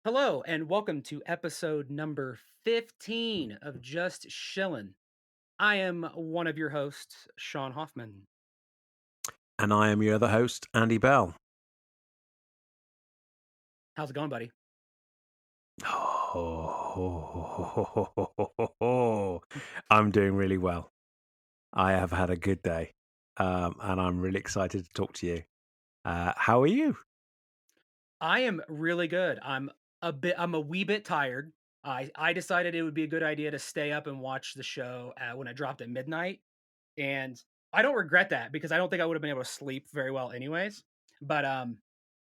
Hello, and welcome to episode number 15 of Just Shillin'. I am one of your hosts, Sean Hoffman. And I am your other host, Andy Bell. How's it going, buddy? I'm doing really well. I have had a good day, and I'm really excited to talk to you. How are you? I am really good. I'm a wee bit tired. I decided it would be a good idea to stay up and watch the show when it dropped at midnight. And I don't regret that because I don't think I would have been able to sleep very well anyways. But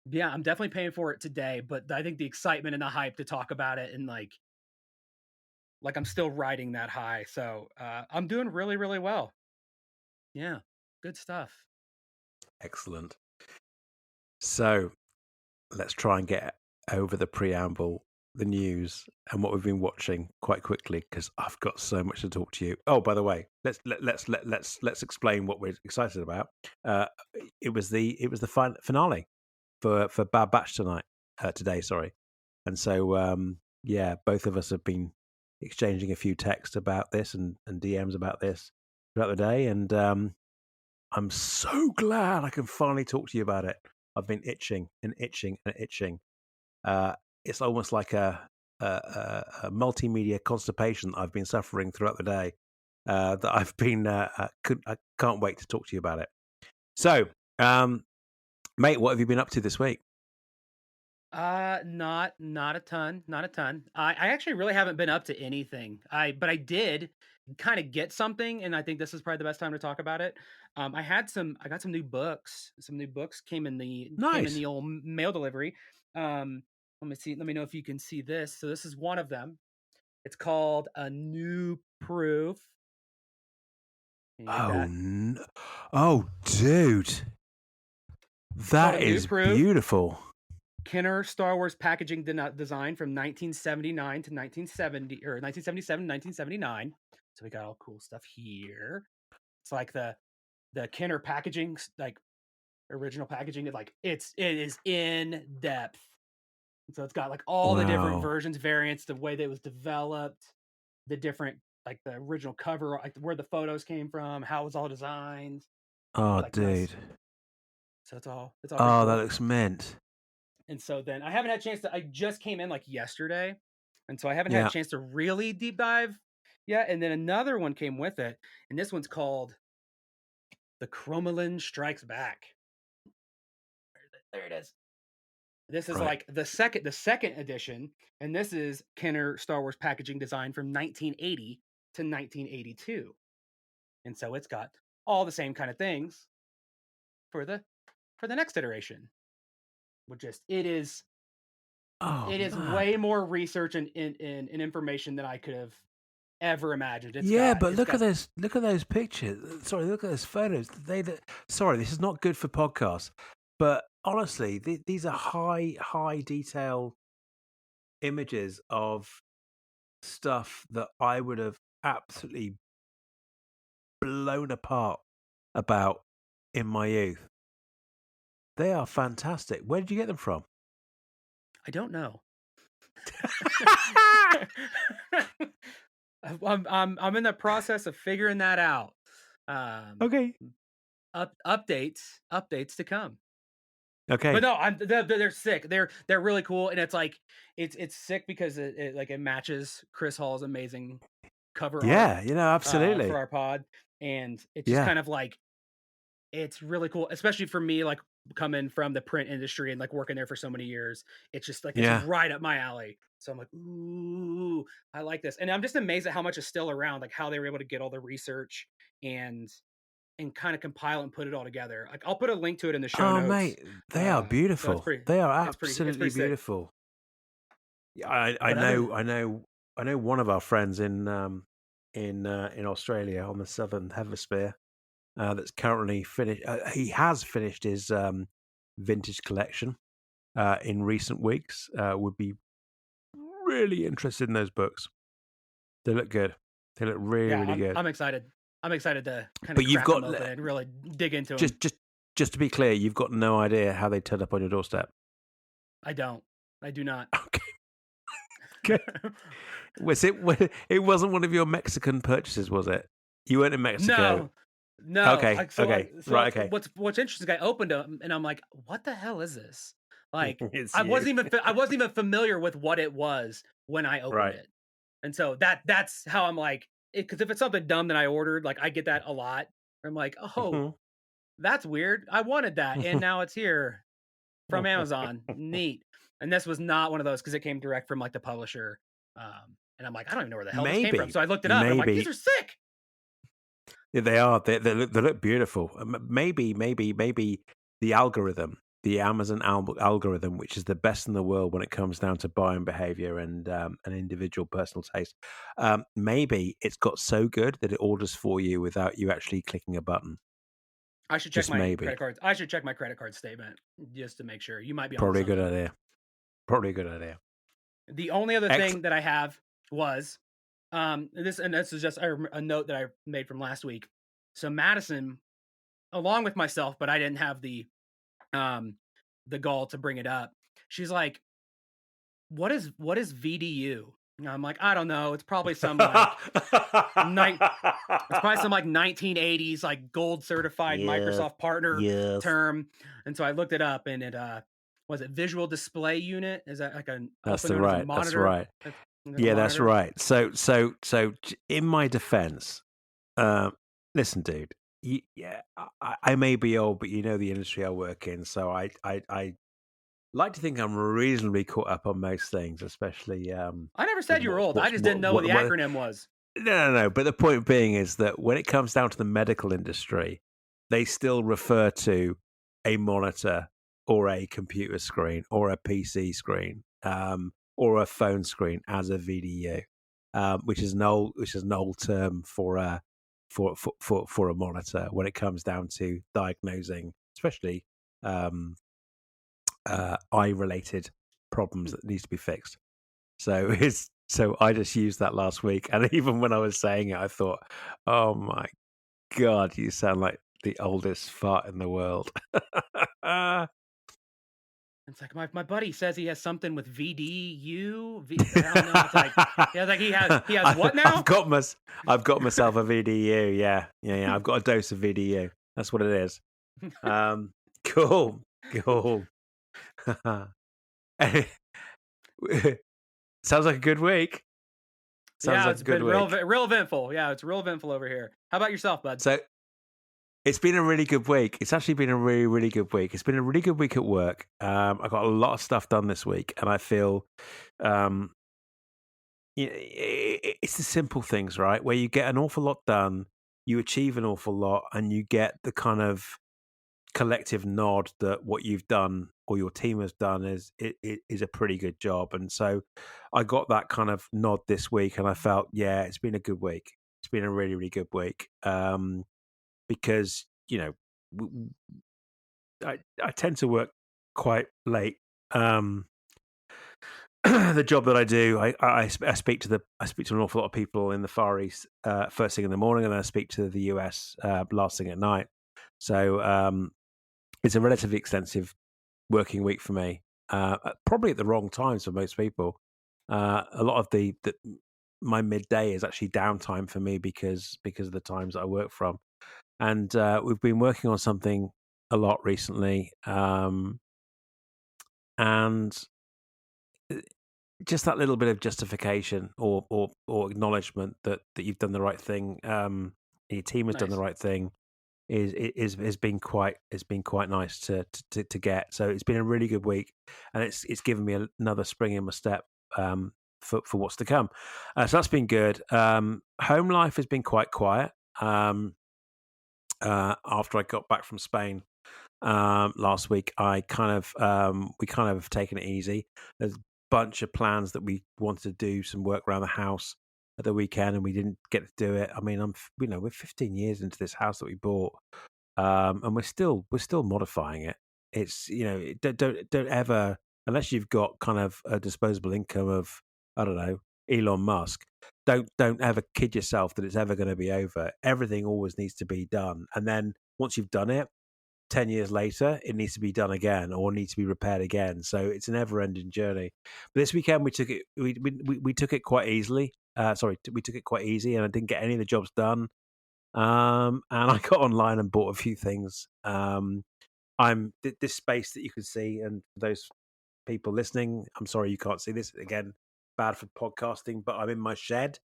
yeah, I'm definitely paying for it today. But I think the excitement and the hype to talk about it and like I'm still riding that high. So I'm doing really, really well. Yeah, good stuff. Excellent. So let's try and get over the preamble, the news, and what we've been watching quite quickly because I've got so much to talk to you. Oh, by the way, let's explain what we're excited about. Uh, it was the finale for Bad Batch today, sorry. And so yeah, both of us have been exchanging a few texts about this and DMs about this throughout the day, and I'm so glad I can finally talk to you about it. I've been itching and itching and itching. It's almost like a multimedia constipation that I've been suffering throughout the day. That I've been I can't wait to talk to you about it. So, mate, what have you been up to this week? Not a ton, not a ton. I actually really haven't been up to anything. But I did kind of get something, and I think this is probably the best time to talk about it. I got some new books. Some new books came in Nice. the old mail delivery. Let me see. Let me know if you can see this. So this is one of them. It's called A New Proof. Can you get Oh, that? oh, dude, It's called A that New is Proof. beautiful. Kenner Star Wars packaging design from 1979 to 1970 or 1977 1979. So we got all cool stuff here. It's like the Kenner packaging, like original packaging. It is in depth. So it's got like all the different Wow. versions, variants, the way that it was developed, the different like the original cover, like where the photos came from, how it was all designed. It's Oh, like dude. nice. So it's all pretty Oh, that cool. looks mint. And so then I haven't had a chance to I just came in like yesterday. And so I haven't had a Yeah. chance to really deep dive yet. And then another one came with it. And this one's called The Chromalin Strikes Back. There it is. This is Right. like the second edition. And this is Kenner Star Wars packaging design from 1980 to 1982. And so it's got all the same kind of things for the next iteration. Which just Oh, it is man. way more research and information than I could have ever imagined. Yeah, but It's look at got those. Look at those pictures. Sorry, look at those photos. Sorry, this is not good for podcasts. But honestly, these are high detail images of stuff that I would have absolutely blown apart about in my youth. They are fantastic. Where did you get them from? I don't know. I'm in the process of figuring that out. Um, Okay. updates to come. But Okay. no, they're sick. They're really cool, and it's like it's sick because it matches Chris Hall's amazing cover art Yeah, for absolutely. our pod, and it's just Yeah. kind of like it's really cool, especially for me, like, coming from the print industry and, like, working there for so many years. It's just, like, it's Yeah. right up my alley. So I'm like, "Ooh, I like this." And I'm just amazed at how much is still around, like, how they were able to get all the research and kinda compile and put it all together. Like, I'll put a link to it in the show Oh, notes. mate, they are So beautiful. They are it's absolutely pretty sick. beautiful. Yeah, I But other know, I know one of our friends in Australia on the southern hemisphere that's currently finished. He has finished his vintage collection in recent weeks. Would be really interested in those books. They look good. They look really, Yeah, really good. I'm excited. I'm excited to kinda But you've crack them got open and really dig into them. just to be clear, you've got no idea how they turned up on your doorstep. I don't. I do not. Okay. Was it? It wasn't one of your Mexican purchases, was it? You weren't in Mexico. No, no. Okay. Okay. Right. Okay. What's interesting is I opened them and I'm like, "What the hell is this?" Like, It's you. I wasn't even familiar with what it was when I opened Right. it, and so that's how I'm like, because if it's something dumb that I ordered, like I get that a lot. I'm like, "Oh, Mhm. that's weird. I wanted that, and now it's here from Amazon. Neat." And this was not one of those because it came direct from like the publisher. And I'm like, I don't even know where the hell this came from. Maybe. So I looked it up and I'm like, these Maybe. are sick. Yeah, they are. They look beautiful. Maybe the algorithm, the Amazon algorithm, which is the best in the world when it comes down to buying behavior and an individual personal taste. Maybe it's got so good that it orders for you without you actually clicking a button. I should check Just my maybe. credit cards. I should check my credit card statement just to make sure. You might be onto Probably a good something. idea. Probably a good idea. The only other Excellent. thing that I have was this is just a note that I made from last week. So Madison, along with myself, but I didn't have um the gall to bring it up. She's like, what is VDU? And I'm like, I don't know. It's probably some like night it's probably some like 1980s like gold certified Yes. Microsoft partner Yes. term. And so I looked it up and it was it visual display unit? Is that like an That's also the known as a right. That's monitor? right. Is a Yeah, that's monitor? right. In my defense, um, listen, dude. Yeah, I may be old, but you know the industry I work in, so I like to think I'm reasonably caught up on most things, especially I never with said you were old. I just didn't know what the what. acronym was. No. But the point being is that when it comes down to the medical industry, they still refer to a monitor or a computer screen or a PC screen or a phone screen as a VDU, which is an old term for a for a monitor when it comes down to diagnosing, especially um, eye related problems that needs to be fixed. So I just used that last week, and even when I was saying it, I thought, "Oh my god, you sound like the oldest fart in the world." It's like my buddy says he has something with VDU. I don't know. It's like yeah, like he has what I've now? got I've got myself a VDU. Yeah. I've got a dose of VDU. That's what it is. Um, cool, cool. Sounds like a good week. Sounds Yeah, like a it's good been real week. real eventful. Yeah, it's real eventful over here. How about yourself, bud? So it's been a really good week. It's actually been a really, really good week. It's been a really good week at work. I got a lot of stuff done this week, and I feel, um, it's the simple things, right? Where you get an awful lot done, you achieve an awful lot, and you get the kind of collective nod that what you've done or your team has done is a pretty good job. And so, I got that kind of nod this week, and I felt, yeah, it's been a good week. It's been a really, really good week. Because w- I tend to work quite late. Um, the job that I do, I speak to an awful lot of people in the Far East first thing in the morning, and then I speak to the US last thing at night. So it's a relatively extensive working week for me. Probably at the wrong times for most people. A lot of the my midday is actually downtime for me because of the times that I work from. And we've been working on something a lot recently, and uh, just that little bit of justification or acknowledgement that you've done the right thing, your team has done the Nice. right thing, is has been quite nice to get. So it's been a really good week, and it's given me another spring in my step. For what's to come, so that's been good. Home life has been quite quiet. After I got back from Spain last week, I kind of we kind of have taken it easy. There's a bunch of plans that we wanted to do some work around the house at the weekend, and we didn't get to do it. I mean, we're 15 years into this house that we bought, and we're still modifying it. It's don't ever, unless you've got kind of a disposable income of, I don't know, Elon Musk. Don't ever kid yourself that it's ever going to be over. Everything always needs to be done, and then once you've done it, 10 years later, it needs to be done again or needs to be repaired again. So it's an ever ending journey. But this weekend, we took it quite easily. We took it quite easy, and I didn't get any of the jobs done. And I got online and bought a few things. This space that you can see, and for those people listening, I'm sorry you can't see this again. Bad for podcasting, but I'm in my shed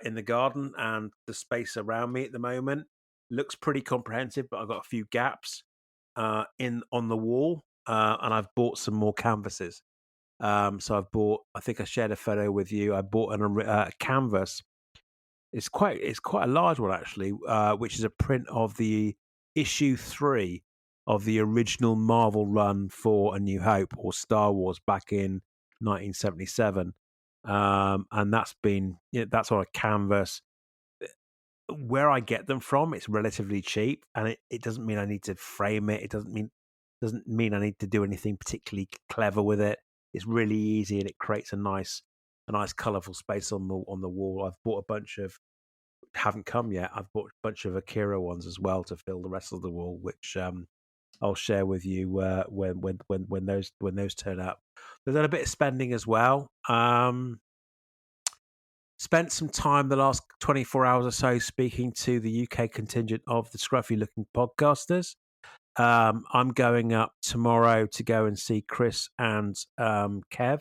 in the garden, and the space around me at the moment looks pretty comprehensive, but I've got a few gaps in on the wall, and I've bought some more canvases. So I've bought. I think I shared a photo with you. I bought a canvas. It's quite a large one actually, which is a print of the issue 3 of the original Marvel run for A New Hope or Star Wars back in 1977. And that's on a canvas. Where I get them from, it's relatively cheap, and it doesn't mean I need to frame it. It doesn't mean I need to do anything particularly clever with it. It's really easy, and it creates a nice colourful space on the wall. I've bought a bunch of haven't come yet. I've bought a bunch of Akira ones as well to fill the rest of the wall, which I'll share with you when those turn up. There's done a bit of spending as well. Spent some time the last 24 hours or so speaking to the UK contingent of the Scruffy Looking Podcasters. I'm going up tomorrow to go and see Chris and Kev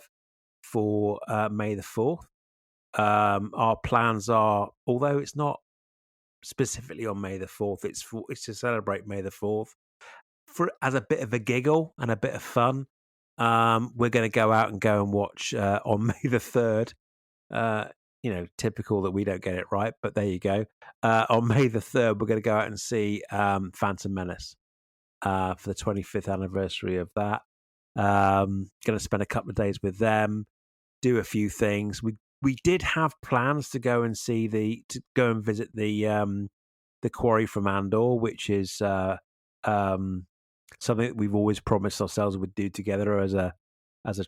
for May the 4th. Our plans are, although it's not specifically on May the 4th, it's to celebrate May the 4th for as a bit of a giggle and a bit of fun. We're going to go and watch on May the 3rd. Typical that we don't get it right, but there you go. On May the 3rd, we're going to go out and see Phantom Menace for the 25th anniversary of that. Going to spend a couple of days with them, do a few things. We did have plans to go and visit the quarry from Andor, which is something that we've always promised ourselves we'd do together as a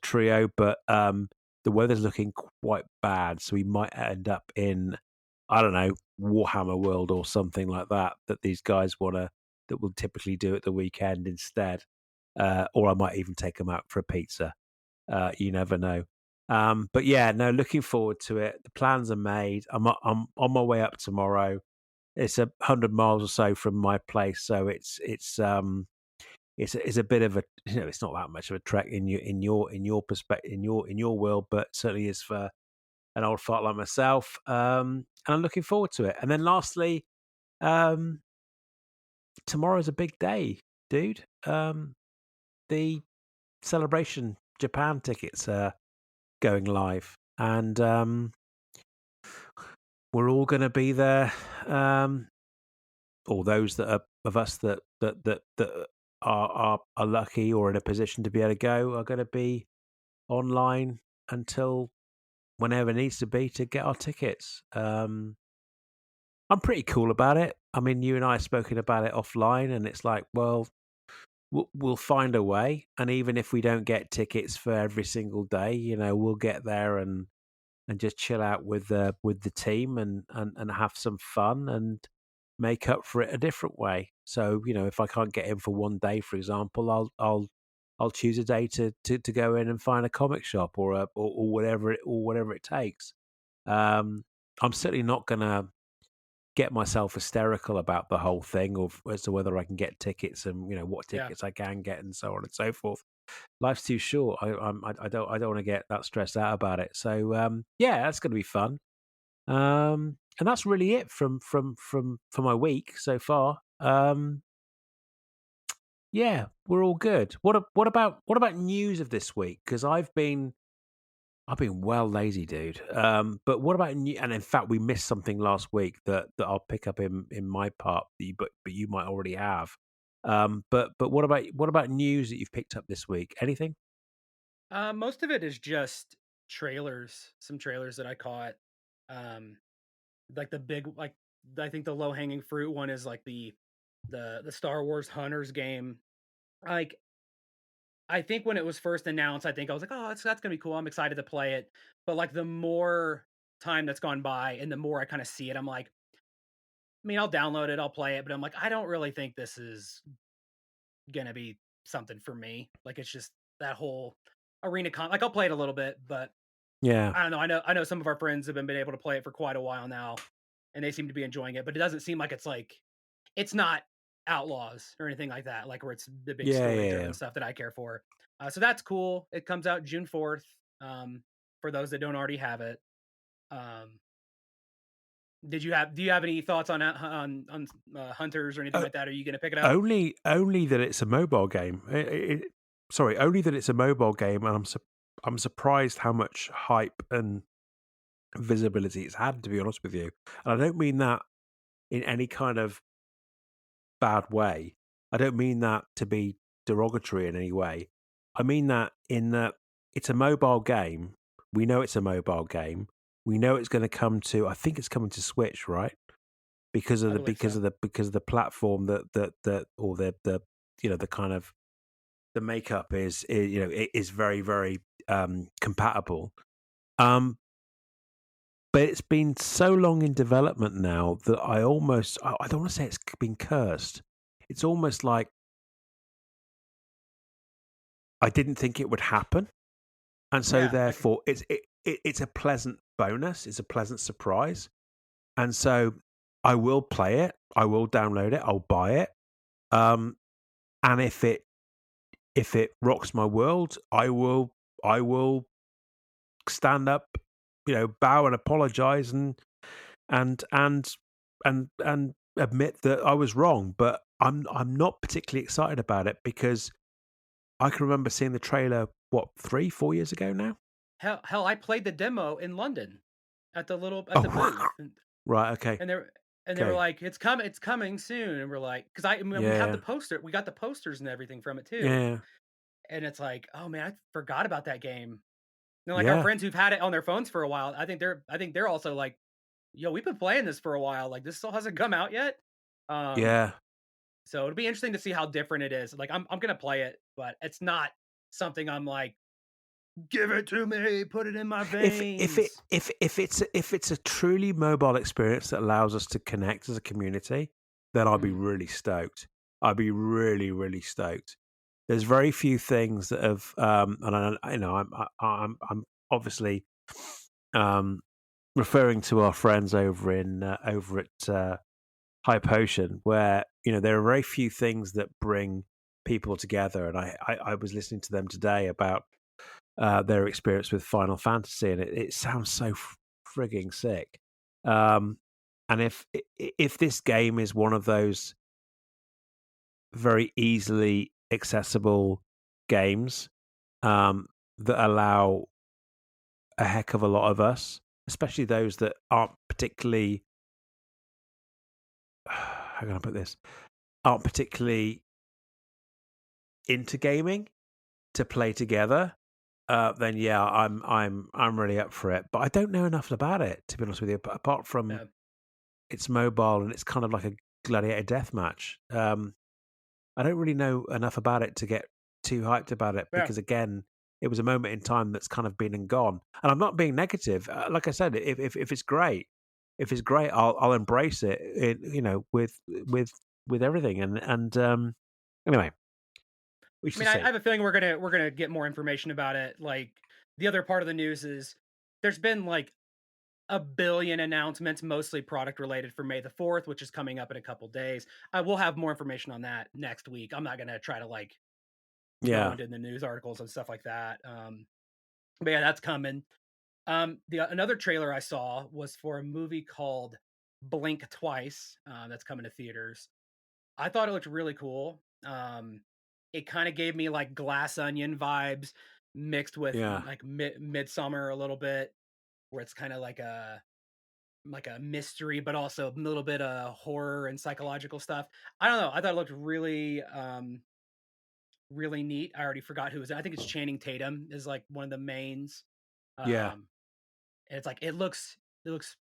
trio, but the weather's looking quite bad, so we might end up in, I don't know, Warhammer World or something like that these guys that will typically do at the weekend instead. Or I might even take them out for a pizza. You never know. But yeah, no, looking forward to it. The plans are made. I'm on my way up tomorrow. It's 100 miles or so from my place, so it's a bit of a, it's not that much of a trek in your perspective, in your world, but certainly is for an old fart like myself. And I'm looking forward to it. And then lastly, um, tomorrow's a big day, dude. The Celebration Japan tickets are going live, and we're all going to be there. All those that are of us that are lucky or in a position to be able to go are going to be online until whenever it needs to be to get our tickets. I'm pretty cool about it. I mean, you and I have spoken about it offline, and it's like, well, we'll find a way. And even if we don't get tickets for every single day, we'll get there and just chill out with the team and have some fun and make up for it a different way. So if I can't get in for one day, for example, I'll choose a day to go in and find a comic shop or whatever it takes. I'm certainly not gonna get myself hysterical about the whole thing or as to whether I can get tickets and what Yeah. tickets I can get and so on and so forth. Life's too short. I don't want to get that stressed out about it. So yeah, that's going to be fun. And that's really it for my week so far. Yeah, we're all good. What about news of this week? Because I've been well lazy, dude. But what about new? And in fact, we missed something last week that I'll pick up in my part, but you might already have. But what about news that you've picked up this week? Anything? Most of it is just trailers, some trailers that I caught. Um, like the big, like I think the low hanging fruit one is like the Star Wars Hunters game. Like I think when it was first announced, I think I was like, oh, that's gonna be cool. I'm excited to play it. But like the more time that's gone by and the more I kind of see it, I'm like, I mean, I'll download it, I'll play it, but I'm like, I don't really think this is. gonna be something for me. Like it's just that whole like I'll play it a little bit, but Yeah. I don't know. I know some of our friends have been able to play it for quite a while now, and they seem to be enjoying it. But it doesn't seem like it's not Outlaws or anything like that. Like where it's the big Yeah, story yeah, driven yeah. stuff that I care for. So that's cool. It comes out June 4th. For those that don't already have it. Um, do you have any thoughts on Hunters or anything Oh, like that? Are you going to pick it up? only that it's a mobile game. Sorry, only that it's a mobile game, and I'm surprised how much hype and visibility it's had, to be honest with you. And I don't mean that in any kind of bad way. I don't mean that to be derogatory in any way. I mean that in that it's a mobile game. We know it's a mobile game. We know it's going to come to. I think it's coming to Switch, right? Because of I the believe so. because of the platform that or the the kind of the makeup is it is very very compatible. Um, but it's been so long in development now that I don't want to say it's been cursed. It's almost like I didn't think it would happen, and so Yeah, I can. therefore it's a pleasant bonus. It's a pleasant surprise, and so I will play it. I will download it. I'll buy it. Um, and if it rocks my world, I will stand up, bow and apologize and and and admit that I was wrong. But I'm not particularly excited about it because I can remember seeing the trailer, what, 3, 4 years ago now. Hell, I played the demo in London at the Oh, booth, right, okay, and they were okay, like, it's coming soon," and we're like, because we have yeah, we got the posters and everything from it too, yeah, and it's like, oh man, I forgot about that game. And like our yeah, friends who've had it on their phones for a while, I think they're also like, yo, we've been playing this for a while. Like this still hasn't come out yet. Um, yeah. so it'll be interesting to see how different it is. Like I'm gonna play it, but it's not something I'm like, give it to me, put it in my veins. If it's a truly mobile experience that allows us to connect as a community, then I'll be Mhm. really stoked. I'd be really, really stoked. There's very few things that have, and I'm obviously um, referring to our friends over at High Potion, where there are very few things that bring people together. And I was listening to them today about their experience with Final Fantasy, and it sounds so frigging sick. Um, and if this game is one of those very easily accessible games that allow a heck of a lot of us, especially those that aren't particularly how can I put this, aren't particularly into gaming, to play together, then yeah, I'm really up for it. But I don't know enough about it, to be honest with you. But apart from Yeah. it's mobile and it's kind of like a gladiator death match, I don't really know enough about it to get too hyped about it Yeah. because again, it was a moment in time that's kind of been and gone. And I'm not being negative. Like I said, if it's great, I'll embrace it. With everything. And anyway, we I should mean, I see. have a feeling we're gonna get more information about it. Like the other part of the news is there's been like a billion announcements, mostly product related for May 4th, which is coming up in a couple days. I will have more information on that next week. I'm not gonna try to like go Yeah, into the news articles and stuff like that. But yeah, that's coming. The another trailer I saw was for a movie called Blink Twice. That's coming to theaters. I thought it looked really cool. It kind of gave me like Glass Onion vibes mixed with yeah, like Midsummer a little bit, where it's kind of like a mystery, but also a little bit of horror and psychological stuff. I don't know. I thought it looked really neat. I already forgot who was. I think it's Channing Tatum is like one of the mains. yeah, Um, and it's like it looks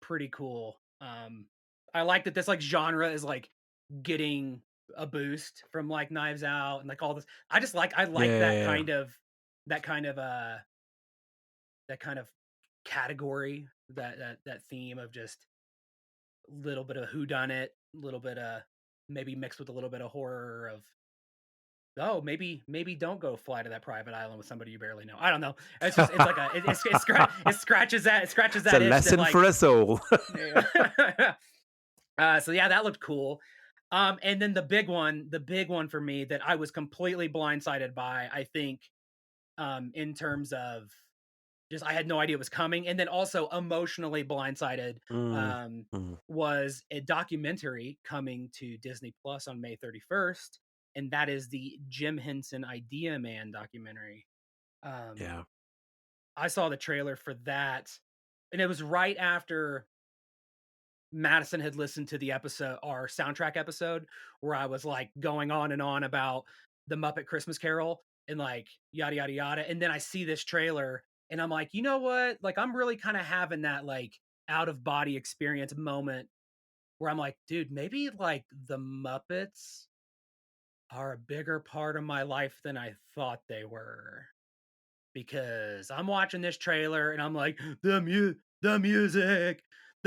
pretty cool. I like that this like genre is like getting a boost from like Knives Out and like all this. I yeah, like yeah, yeah. that kind of that kind of category, that theme of just a little bit of whodunit, a little bit of maybe mixed with a little bit of horror of Oh, maybe don't go fly to that private island with somebody you barely know. I don't know. It's just it's like a it scratches It's a that itch that lesson like for us all. yeah. So yeah, that looked cool. And then the big one for me that I was completely blindsided by, I think, in terms of just I had no idea it was coming, and then also emotionally blindsided, Mm, um, mm, was a documentary coming to Disney Plus on May 31st, and that is the Jim Henson Idea Man documentary. Um, yeah. I saw the trailer for that, and it was right after Madison had listened to the episode, our soundtrack episode, where I was like going on and on about the Muppet Christmas Carol and like yada yada yada. And then I see this trailer and I'm like, you know what? Like I'm really kind of having that like out of body experience moment where I'm like, dude, maybe like the Muppets are a bigger part of my life than I thought they were. Because I'm watching this trailer and I'm like, the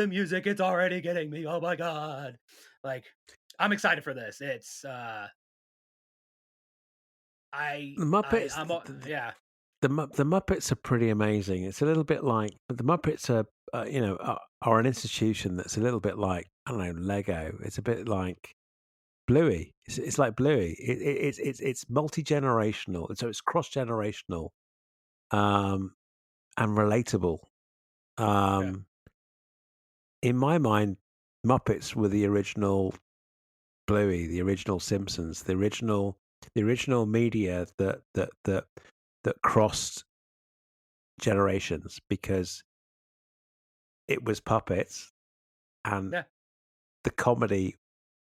music, it's already getting me. Oh my god. Like, I'm excited for this. It's The Muppets, I'm yeah. the Muppets are pretty amazing. It's a little bit like the Muppets are an institution that's a little bit like I don't know Lego. It's a bit like Bluey. It's like Bluey. It's multi generational, so it's cross generational, um, and relatable. Yeah. Um, in my mind, Muppets were the original Bluey, the original Simpsons, the original media that crossed generations because it was puppets and Yeah. the comedy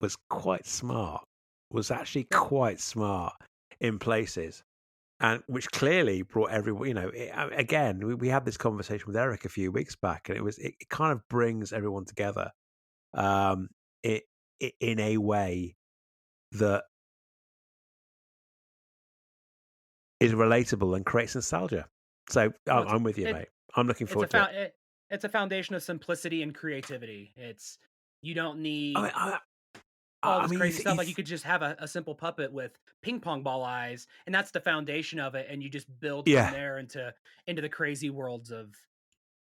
was quite smart, was actually Yeah. quite smart in places. And which clearly brought everyone, again, we had this conversation with Eric a few weeks back, and it kind of brings everyone together, um, it, in a way that is relatable and creates nostalgia. So Well, I'm with you, mate. I'm looking it's a forward to it. it's a foundation of simplicity and creativity. It's you don't I mean, need I, all I this mean, crazy stuff. Like you could just have a simple puppet with ping pong ball eyes, and that's the foundation of it. And you just build from yeah, there into the crazy worlds of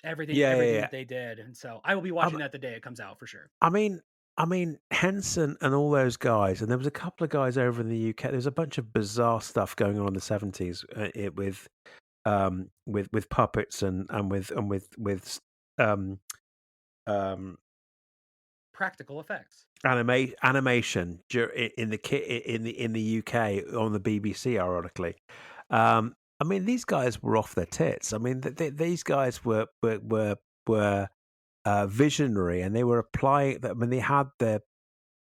yeah, yeah, everything yeah. that they did. And so I will be Um, watching that the day it comes out for sure. I mean, Henson and all those guys, and there was a couple of guys over in the UK. There was a bunch of bizarre stuff going on in the 70s with puppets and with um um Practical effects. animation in the in the UK on the BBC, ironically. I mean, these guys were off their tits. I mean, these guys were visionary, and they were applying that when they had their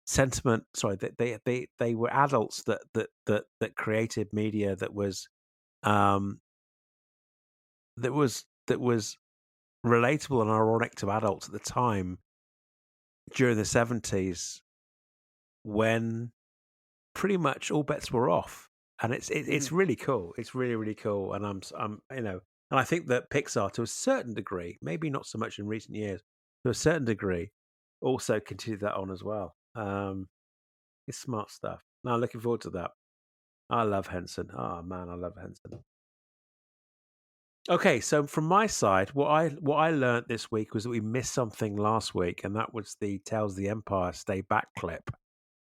sentiment. Sorry, they were adults that created media um that was relatable and ironic to adults at the time during the 70s when pretty much all bets were off, and it's Mhm. really cool. It's really really cool, and and I think that Pixar, to a certain degree, maybe not so much in recent years, to a certain degree, also continued that on as well. It's smart stuff. Now, looking forward to that. I love Henson. Oh man, I love Henson. Okay, so from my side, what I learned this week was that we missed something last week, and that was the Tales of the Empire Stay Back clip.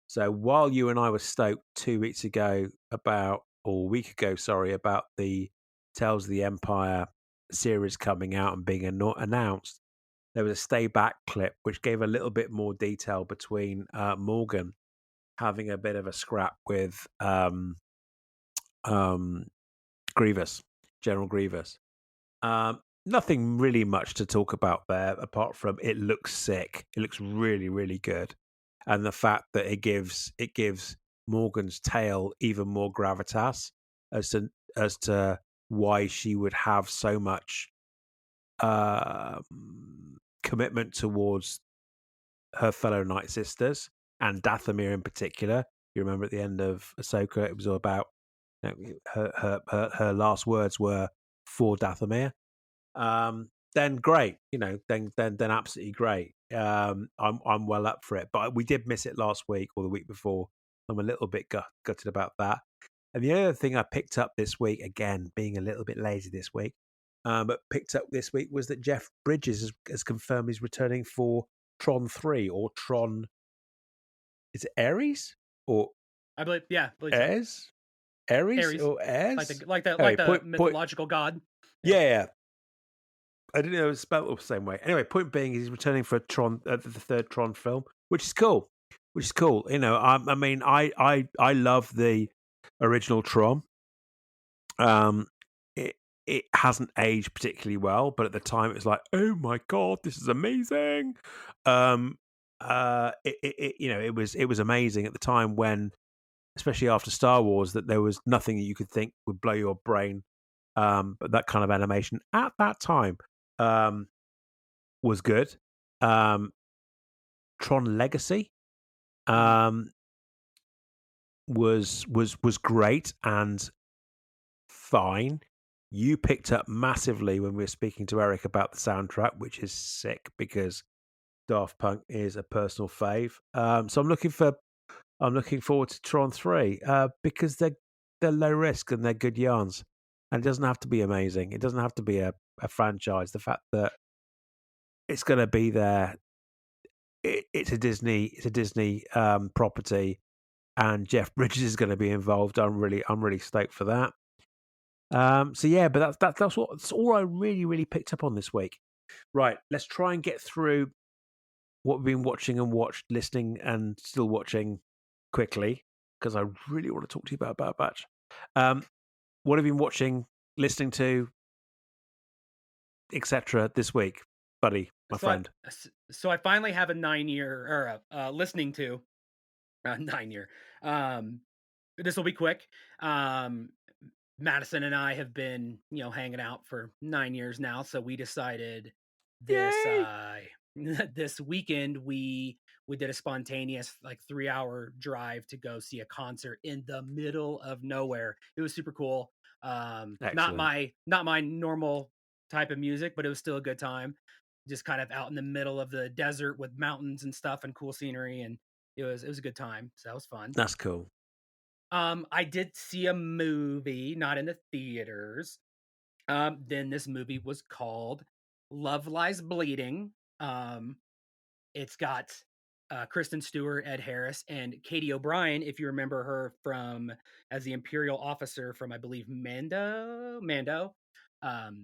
So while you and I were stoked 2 weeks ago or a week ago, sorry, about the Tales of the Empire series coming out and being announced, there was a Stay Back clip which gave a little bit more detail between Morgan having a bit of a scrap with um, Grievous, General Grievous. Nothing really much to talk about there, apart from it looks sick. It looks really, really good, and the fact that it gives Morgan's tale even more gravitas as to why she would have so much commitment towards her fellow Night Sisters and Dathomir in particular. You remember at the end of Ahsoka, it was all about her last words were for Dathomir. Then great, then absolutely great. I'm well up for it, but we did miss it last week or the week before. I'm a little bit gutted about that. And the other thing I picked up this week, again, being a little bit lazy this week, but picked up this week was that Jeff Bridges has confirmed he's returning for Tron 3 or Tron. Is it Ares or I believe so. Airs? Ares Ares, or Airs? like Anyway, the point. mythological god. Yeah. Yeah, yeah. I didn't know it was spelled the same way. Anyway, point being, he's returning for Tron, the third Tron film, which is cool. Which is cool. You know, I mean, I love the original Tron. Um, it it hasn't aged particularly well, but at the time it was like, oh my god, this is amazing. Um, you know, it was amazing at the time when, especially after Star Wars, that there was nothing that you could think would blow your brain. But that kind of animation at that time um, was good. Um, Tron Legacy Mhm. um, was great and fine. You picked up massively when we were speaking to Eric about the soundtrack, which is sick because Daft Punk is a personal fave. So I'm looking forward to Tron 3 because they're low risk and they're good yarns, and it doesn't have to be amazing. It doesn't have to be a franchise. The fact that it's going to be there, it's a Disney property, and Jeff Bridges is going to be involved. I'm really stoked for that. So yeah, but that's all I really picked up on this week. Right, let's try and get through what we've been watching and watched, listening and still watching quickly because I really want to talk to you about Bad Batch. Um, what have you been watching, listening to, etc. this week, buddy, my So I friend? so I finally have a 9-year or listening to 9 year. Um, this will be quick. Um, Madison and I have been, hanging out for 9 years now. So we decided this Yay! this weekend we did a spontaneous like 3 hour drive to go see a concert in the middle of nowhere. It was super cool. Excellent. Not my normal type of music, but it was still a good time. Just kind of out in the middle of the desert with mountains and stuff and cool scenery, and it was a good time. So that was fun. That's cool. I did see a movie, not in the theaters. Then this movie was called Love Lies Bleeding. Um, it's got Kristen Stewart, Ed Harris, and Katie O'Brien. If you remember her from as the Imperial officer from, I believe, Mando. Um,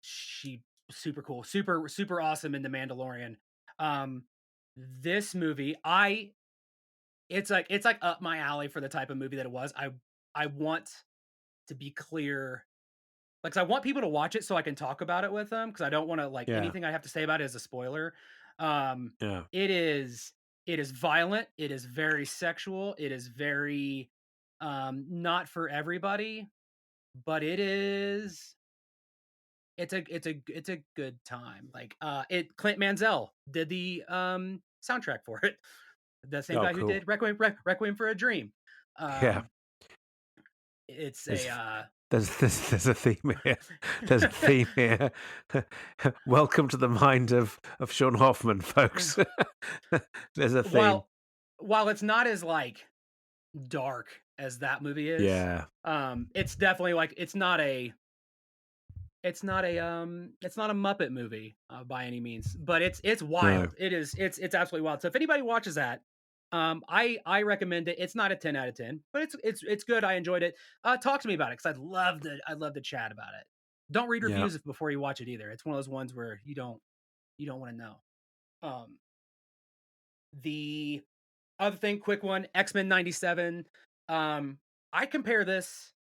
she super cool, super awesome in The Mandalorian. Um, this movie, it's like up my alley for the type of movie that it was. I want to be clear, like, 'cause I want people to watch it so I can talk about it with them because I don't wanna, like, Yeah, anything I have to say about it is a spoiler. Um, yeah. it is it is violent, it is very sexual, it is very, not for everybody, but it's a good time. Like, Clint Mansell did the, soundtrack for it. The same Oh, guy who cool. did Requiem for a Dream. Yeah. Um, it's There's a, there's a theme here. There's a theme here. Welcome to the mind of Sean Hoffman, folks. There's a theme. while while it's not as, like, dark as that movie is, Yeah. it's definitely, like, it's not a Muppet movie, by any means, but it's No. wild. It's absolutely wild. So if anybody watches that, I recommend it. It's not a 10 out of 10, but it's good. I enjoyed it. Talk to me about it because I'd love to chat about it. Don't read Yeah. reviews before you watch it either. It's one of those ones where you don't want to know. Um, the other thing, quick one, X-Men 97. Um, I compare this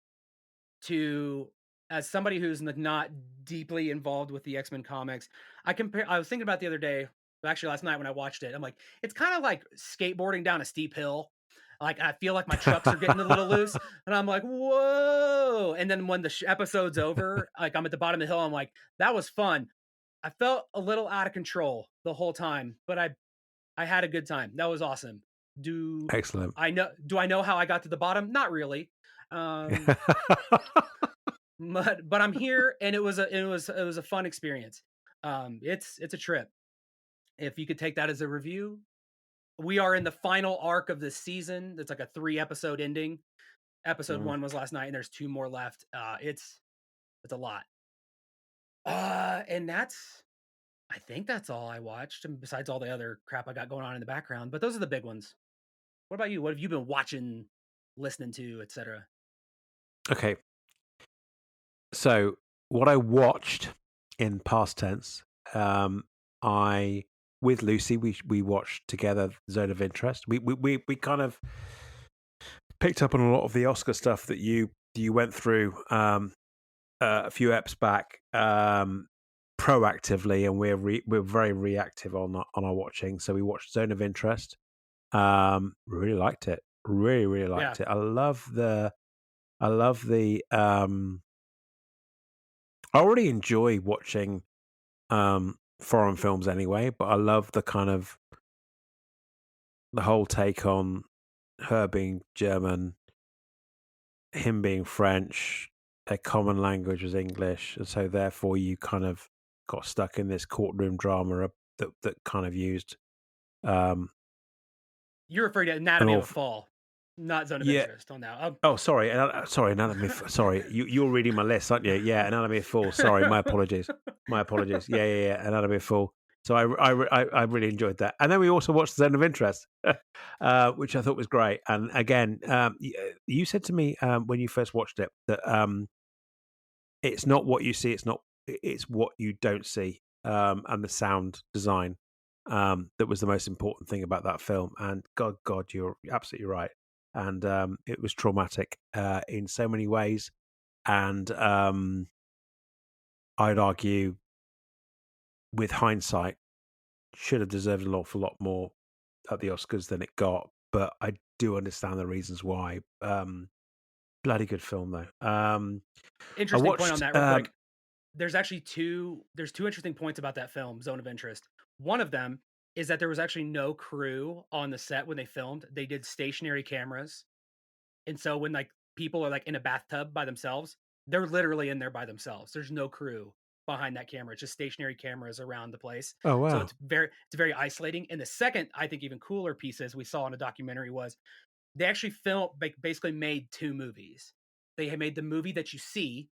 to, as somebody who's not deeply involved with the X-Men comics, I was thinking about the other day, actually last night when I watched it. I'm like, it's kind of like skateboarding down a steep hill. Like, I feel like my trucks are getting a little loose, and I'm like, whoa. And then when the episode's over, like, I'm at the bottom of the hill, I'm like, that was fun. I felt a little out of control the whole time, but I had a good time. That was awesome. Do Excellent. I know how I got to the bottom? Not really. Um, but I'm here, and it was a fun experience. It's a trip. If you could take that as a review, we are in the final arc of this season. It's like a 3 episode ending. Episode Mm. 1 was last night, and there's 2 more left. It's a lot. And that's I think that's all I watched, and besides all the other crap I got going on in the background, but those are the big ones. What about you? What have you been watching, listening to, etcetera? Okay, so what I watched in past tense, um, I with Lucy, we watched together Zone of Interest. We kind of picked up on a lot of the Oscar stuff that you went through a few eps back proactively, and we're very reactive on our watching. So we watched Zone of Interest. Really liked it. Really Yeah. liked it. I love the I already enjoy watching foreign films anyway, but I love the kind of the whole take on her being German, him being French, their common language was English, and so therefore you kind of got stuck in this courtroom drama that kind of used um You're referring to an Anatomy of a awful Fall, not Zone of yeah. Interest on that. Oh, sorry, sorry, sorry, you're reading my list, aren't you? Yeah, Anatomy of Fall. Sorry, my apologies. My apologies. Yeah, Anatomy of Fall. So I really enjoyed that, and then we also watched Zone of Interest, which I thought was great. And again, you said to me when you first watched it that it's not what you see, it's what you don't see, and the sound design that was the most important thing about that film. And God, you're absolutely right. And it was traumatic in so many ways. And I'd argue, with hindsight, should have deserved an awful lot more at the Oscars than it got. But I do understand the reasons why. Bloody good film though. I Interesting point on watched. that real quick. There's 2 interesting points about that film, Zone of Interest. One of them is that there was actually no crew on the set when they filmed. They did stationary cameras. And so when, like, people are, like, in a bathtub by themselves, they're literally in there by themselves. There's no crew behind that camera. It's just stationary cameras around the place. Oh So wow. it's very isolating. And the second, I think, even cooler pieces we saw in a documentary was they actually basically made 2 movies. They had made the movie that you see,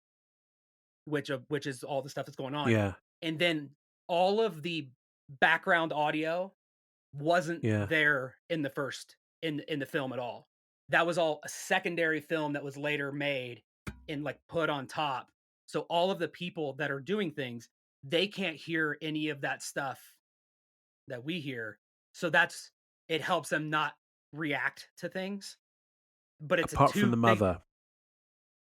which is all the stuff that's going on, Yeah, and then all of the background audio wasn't yeah. there in the first in the film at all. That was all a secondary film that was later made and, like, put on top. So all of the people that are doing things, they can't hear any of that stuff that we hear. So that's it helps them not react to things. But it's a Apart from two the they mother.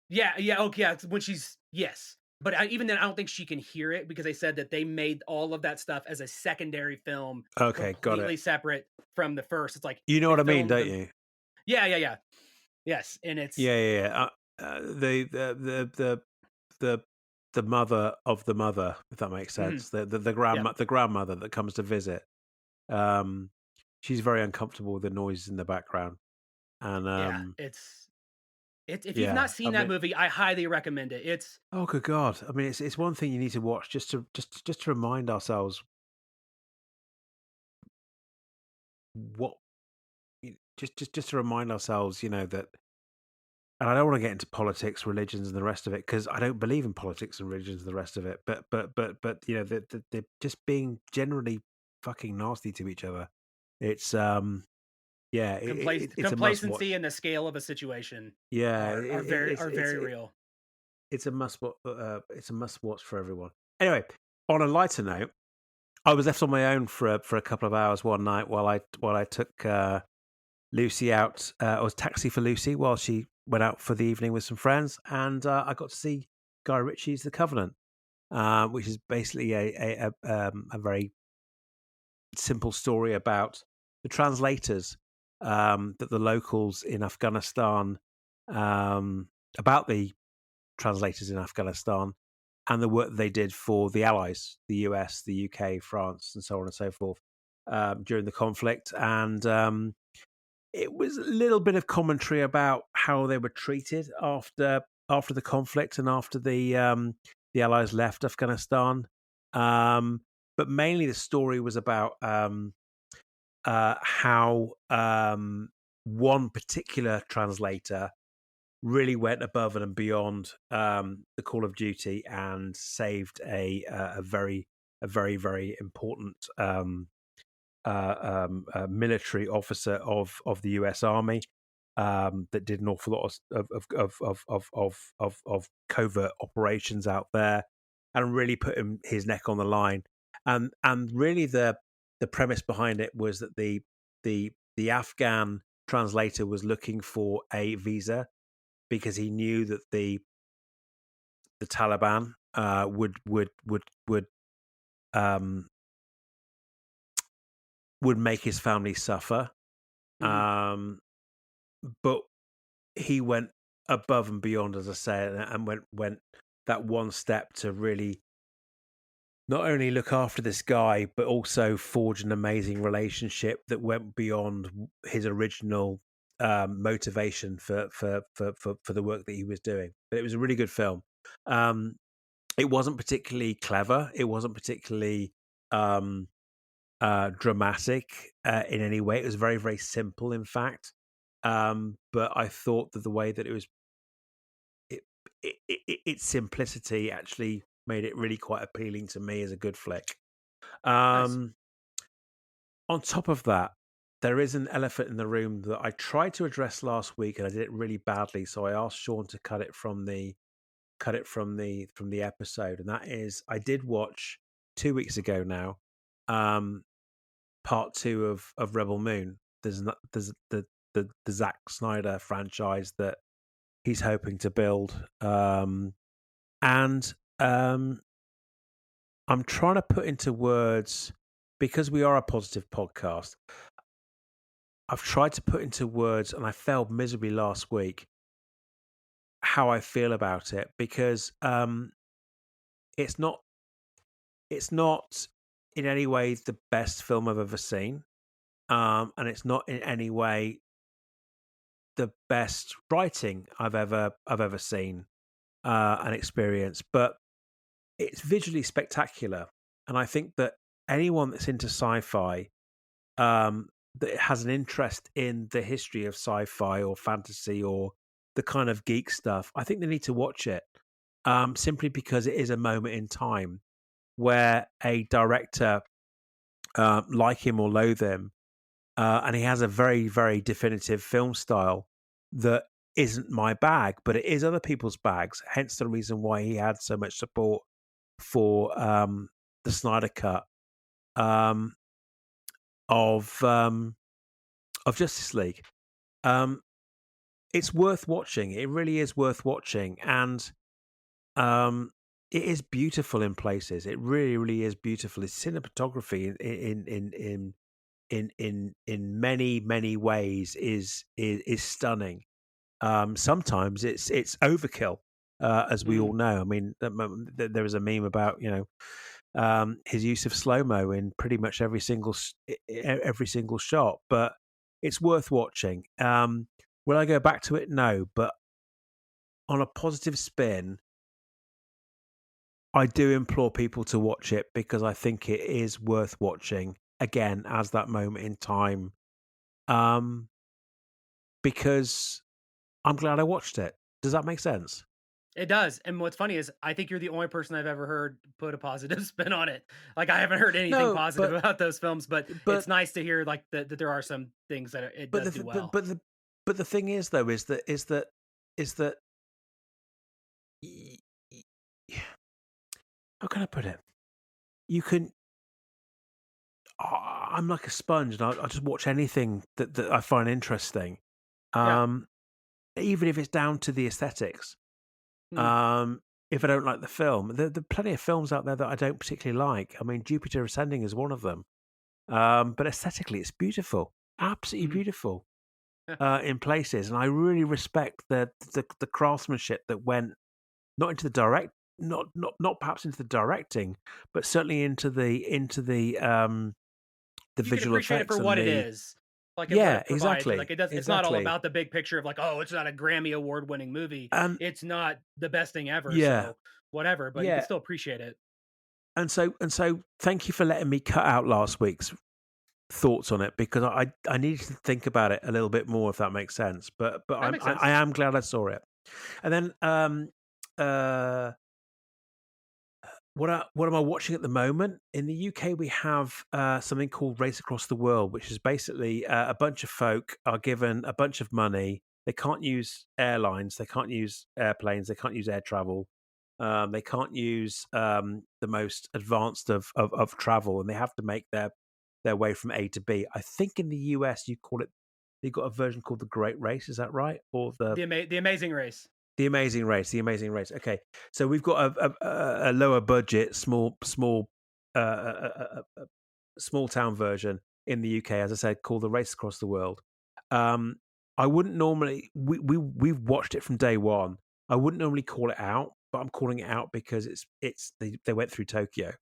yeah, okay, yeah, it's when she's yes. But even then, I don't think she can hear it because they said that they made all of that stuff as a secondary film, Okay, got it. completely separate from the first. It's like You know they what I mean, filmed don't the you? yeah. Yes, and it's Yeah. The the mother of the mother, if that makes mhm, sense. yep, The grandmother that comes to visit. Um, she's very uncomfortable with the noises in the background, and yeah, it's if you've yeah. not I seen that mean, movie, I highly recommend it. It's oh good God! I mean, it's one thing you need to watch just to remind ourselves what just to remind ourselves, that. And I don't want to get into politics, religions, and the rest of it because I don't believe in politics and religions and the rest of it. But they're just being generally fucking nasty to each other. It's yeah, it's a must complacency watch. and the scale of a situation Yeah, are very real. it's a it's a must watch for everyone. Anyway, on a lighter note, I was left on my own for a couple of hours one night while I took Lucy out. I was taxi for Lucy while she went out for the evening with some friends, and I got to see Guy Ritchie's The Covenant, which is basically a very simple story about the translators that the locals in Afghanistan about the translators in Afghanistan and the work they did for the Allies, the US, the UK, France, and so on and so forth during the conflict. And it was a little bit of commentary about how they were treated after the conflict and after the Allies left Afghanistan. Um, but mainly the story was about how one particular translator really went above and beyond the Call of Duty and saved a very important military officer of the U.S. Army that did an awful lot of covert operations out there, and really put his neck on the line. And really the premise behind it was that the Afghan translator was looking for a visa because he knew that the Taliban um, would make his family suffer. Mhm. Um, but he went above and beyond, as I say, and went that one step to really not only look after this guy, but also forge an amazing relationship that went beyond his original motivation for the work that he was doing. But it was a really good film. Um, it wasn't particularly clever. It wasn't particularly um, dramatic in any way. It was very, very simple, in fact. But I thought that the way that it, its simplicity actually made it really quite appealing to me as a good flick. Nice. Um, on top of that, there is an elephant in the room that I tried to address last week, and I did it really badly. So I asked Sean to cut it from the episode, and that is I did watch 2 weeks ago now. Part two of Rebel Moon. There's the Zack Snyder franchise that he's hoping to build, and I'm trying to put into words, because we are a positive podcast. I've tried to put into words, and I failed miserably last week, how I feel about it, because it's not it's not in any way the best film I've ever seen, and it's not in any way the best writing I've ever seen and experienced, but it's visually spectacular. And I think that anyone that's into sci-fi, that has an interest in the history of sci-fi or fantasy or the kind of geek stuff, I think they need to watch it. Simply because it is a moment in time where a director, like him or loathe him, and he has a very, very definitive film style that isn't my bag, but it is other people's bags. Hence the reason why he had so much support for the Snyder cut um, of um, of Justice League. Um, it's worth watching. It really is worth watching, and um, it is beautiful in places. It really, really is beautiful. Its cinematography in many many ways is stunning. Sometimes it's overkill, as we all Mhm. know. I mean, there was a meme about his use of slow mo in pretty much every single shot, but it's worth watching. Will I go back to it? No, but on a positive spin, I do implore people to watch it because I think it is worth watching again as that moment in time. Um, because I'm glad I watched it. Does that make sense? It does, and what's funny is I think you're the only person I've ever heard put a positive spin on it. Like, I haven't heard anything No, positive about those films, but it's but nice to hear, like, that there are some things that it but does the do th- well. but the thing is though is that y- y- how can I put it? You can. I'm like a sponge, and I just watch anything that I find interesting, Yeah. um, even if it's down to the aesthetics. Mhm. Um, if I don't like the film, there are plenty of films out there that I don't particularly like. I mean, Jupiter Ascending is one of them, but aesthetically, it's beautiful, absolutely Mhm. beautiful Yeah. in places, and I really respect the craftsmanship that went not into the not perhaps into the directing, but certainly the You can visual appreciate it effects for and what it the is, like, and what yeah, it provides you. Like, exactly, it's not all exactly, about the big picture of like, "Oh, it's not a Grammy award-winning movie. and It's not the best thing ever, yeah, so whatever," but you can yeah, still appreciate it. and so thank you for letting me cut out last week's thoughts on it because I needed to think about it a little bit more if that makes sense. But That makes I sense. am glad I saw it. And then uh what am I watching at the moment? In the UK, we have something called Race Across the World, which is basically a bunch of folk are given a bunch of money. They can't use airlines, they can't use airplanes, they can't use air travel, they can't use the most advanced of travel, and they have to make their way from A to B. I think in the US, you call it. You've got a version called the Great Race. Is that right? Or The Amazing Race. the Amazing Race, the Amazing Race. Okay, so we've got a lower budget, small town version in the UK, as I said, called the Race Across the World. Um, I wouldn't normally we've watched it from day one. I wouldn't normally call it out, but I'm calling it out because they went through Tokyo,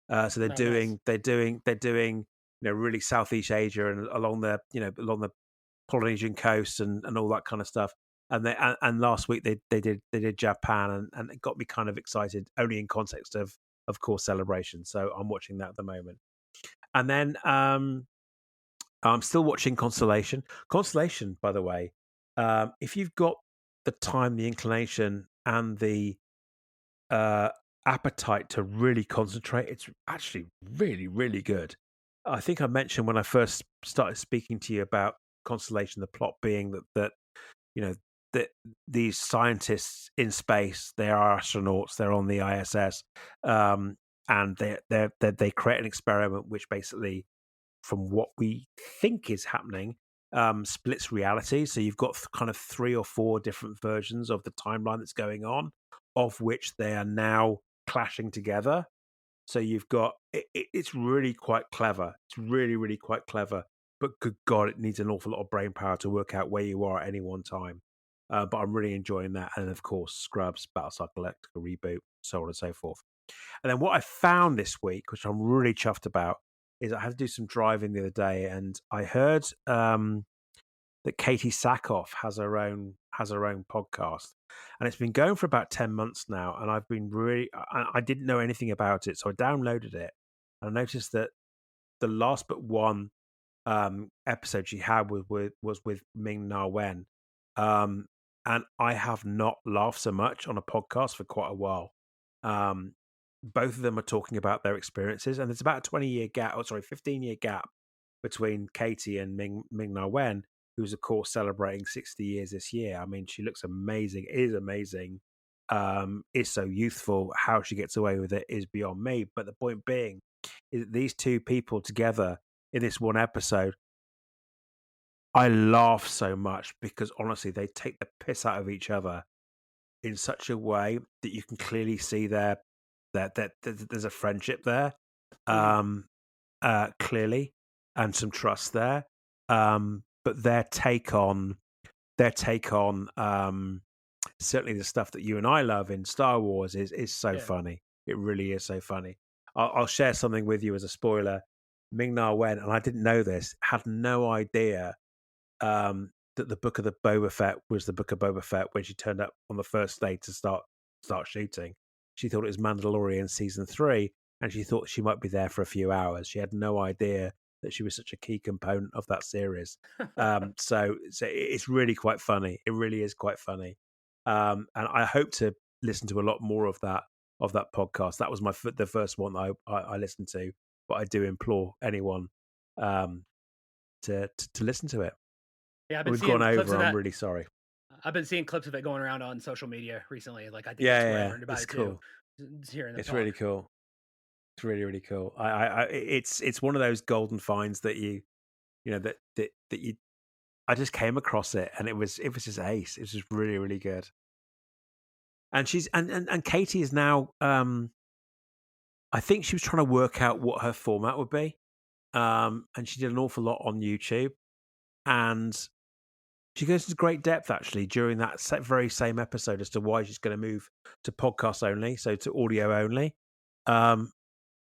so No, nice. they're doing really Southeast Asia and along the Polynesian coast and all that kind of stuff. And last week they did Japan and it got me kind of excited only in context of course celebration. So I'm watching that at the moment. And then I'm still watching Constellation. Constellation, by the way, if you've got the time, the inclination, and the uh, appetite to really concentrate, it's actually really, really good. I think I mentioned when I first started speaking to you about Constellation, the plot being that you know that these scientists in space, they are astronauts, they're on the ISS, and they create an experiment which basically, from what we think is happening, splits reality. So you've got kind of three or four different versions of the timeline that's going on, of which they are now clashing together. So you've got it's really quite clever. It's really, really quite clever. But good God, it needs an awful lot of brain power to work out where you are at any one time. But I'm really enjoying that. And of course, Scrubs, Battlestar Galactica reboot, so on and so forth. And then what I found this week, which I'm really chuffed about, is I had to do some driving the other day, and I heard that Katie Sackhoff has her own podcast, and it's been going for about 10 months now. And I've been really I didn't know anything about it, so I downloaded it, and I noticed that the last but one episode she had was with Ming Na Wen, um, and I have not laughed so much on a podcast for quite a while. Um, Both of them are talking about their experiences, and there's about a 20-year gap, 15-year gap between Katie and Ming Na Wen, who's of course celebrating 60 years this year. I mean, she looks amazing, is amazing, is so youthful. How she gets away with it is beyond me. But the point being is that these two people together in this one episode, I laugh so much because honestly, they take the piss out of each other in such a way that you can clearly see that there's a friendship there, Mhm. um, clearly, and some trust there. But their take on certainly the stuff that you and I love in Star Wars is so Yeah. funny. It really is so funny. I'll share something with you as a spoiler. Ming Na Wen, and I didn't know this, had no idea that the book of the Boba Fett was the book of Boba Fett when she turned up on the first day to start shooting. She thought it was Mandalorian season 3, and she thought she might be there for a few hours. She had no idea that she was such a key component of that series. So it's really quite funny. It really is quite funny, and I hope to listen to a lot more of that podcast. That was the first one I listened to, but I do implore anyone um, to listen to it. Yeah, I've been We've gone seeing clips over. of I'm that. really sorry. I've been seeing clips of it going around on social media recently. Like I think Yeah, that's yeah, where I yeah. learned about It's it too. cool. Just hearing them It's really talk. cool. It's really, really cool. It's one of those golden finds that you. I just came across it, and it was just ace. It was just really, really good. And she's and Katie is now. I think she was trying to work out what her format would be. And she did an awful lot on YouTube, and she goes into great depth actually during that very same episode as to why she's going to move to podcast only, so to audio only. Um,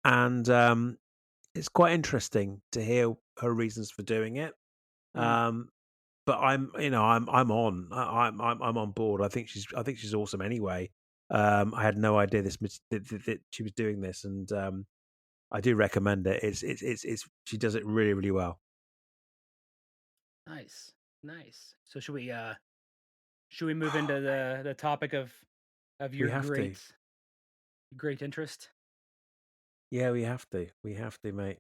and it's quite interesting to hear her reasons for doing it. Mhm. Um, but I'm on board. I think she's awesome anyway. I had no idea that she was doing this, and I do recommend it. It's she does it really, really well. Nice, nice. So Should we move into the topic of We your have to. great interest? Yeah, we have to. We have to, mate.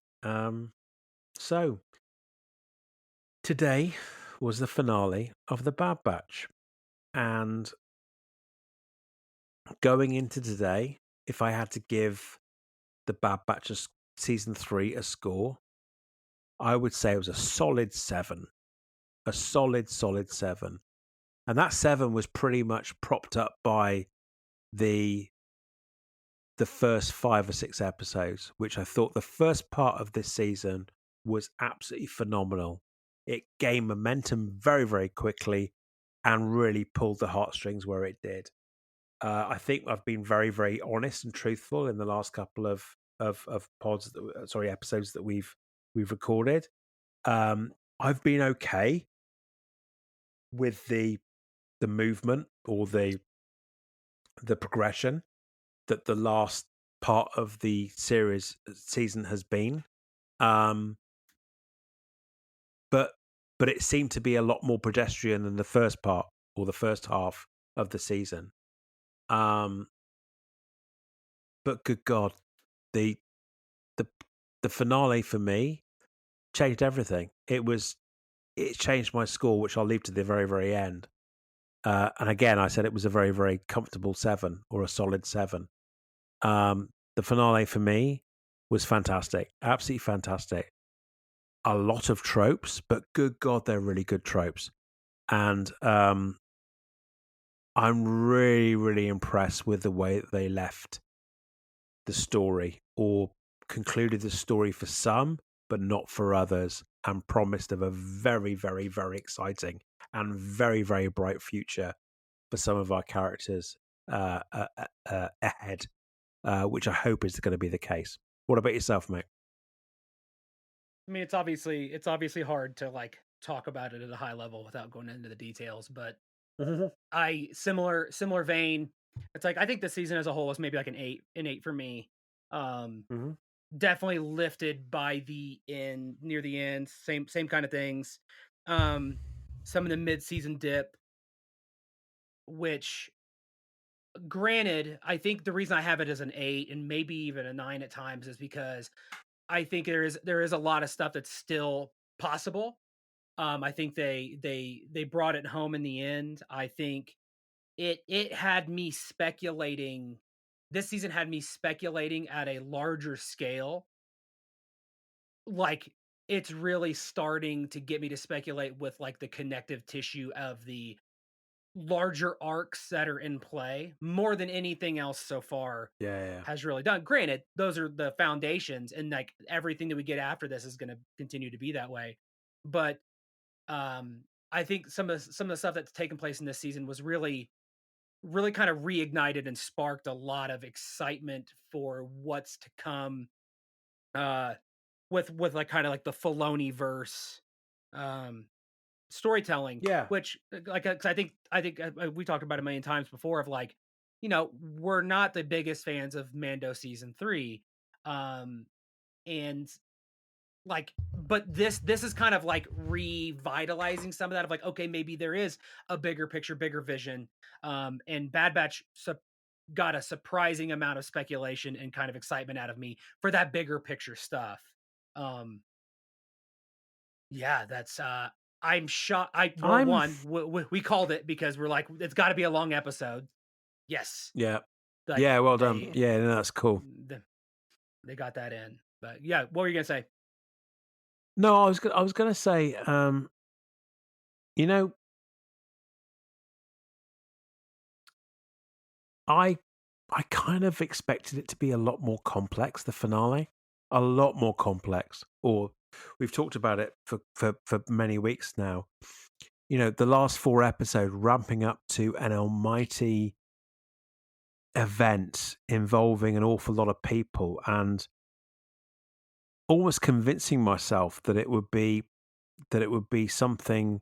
So today was the finale of the Bad Batch. And going into today, if I had to give the Bad Batch season 3 a score, I would say it was a solid 7. A solid 7. And that 7 was pretty much propped up by the the first 5 or 6 episodes, which I thought the first part of this season was absolutely phenomenal. It gained momentum very, very quickly and really pulled the heartstrings where it did. I think I've been very, very honest and truthful in the last couple of episodes that we've recorded. I've been okay with the movement or the progression that the last part of the series season has been. Um, but but it seemed to be a lot more pedestrian than the first part or the first half of the season. Um, but good God, the the the finale for me changed everything. It changed my score, which I'll leave to the very, very end. And again, I said it was a very, very comfortable 7 or a solid 7. The finale for me was fantastic, absolutely fantastic. A lot of tropes, but good God, they're really good tropes. And I'm really, really impressed with the way that they left the story or concluded the story for some, but not for others, and promised of a very, very, very exciting and very, very bright future for some of our characters ahead, which I hope is going to be the case. What about yourself, mate? I mean, it's obviously hard to like talk about it at a high level without going into the details, but Mhm. I similar vein. It's like I think the season as a whole is maybe like an 8 for me. Um Mhm. Definitely lifted by the end, near the end, same kind of things. Um some of the mid-season dip, which granted, I think the reason I have it as an 8 and maybe even a 9 at times is because I think there is a lot of stuff that's still possible. I think they brought it home in the end. I think it had me speculating. This season had me speculating at a larger scale. Like it's really starting to get me to speculate with like the connective tissue of the larger arcs that are in play more than anything else so far Yeah, yeah. has really done. Granted, those are the foundations and like everything that we get after this is going to continue to be that way. But I think some of the stuff that's taken place in this season was really kind of reignited and sparked a lot of excitement for what's to come uh with like kind of like the Filoni verse um storytelling, Yeah. which 'cause I think we talked about it a million times before of like, we're not the biggest fans of Mando season 3. And like but this is kind of like revitalizing some of that of like, okay, maybe there is a bigger picture, bigger vision. And Bad Batch got a surprising amount of speculation and kind of excitement out of me for that bigger picture stuff. Um, yeah, that's I'm shocked. I well, I'm one we called it because we're like it's got to be a long episode. Yes, Yeah. like Yeah, well done. they Yeah, no, that's cool. they, they got that in. But yeah, what were you gonna say? No, I was gonna say, you know, I I kind of expected it to be a lot more complex, the finale. A lot more complex. Or we've talked about it for many weeks now. The last 4 episodes ramping up to an almighty event involving an awful lot of people and almost convincing myself that it would be something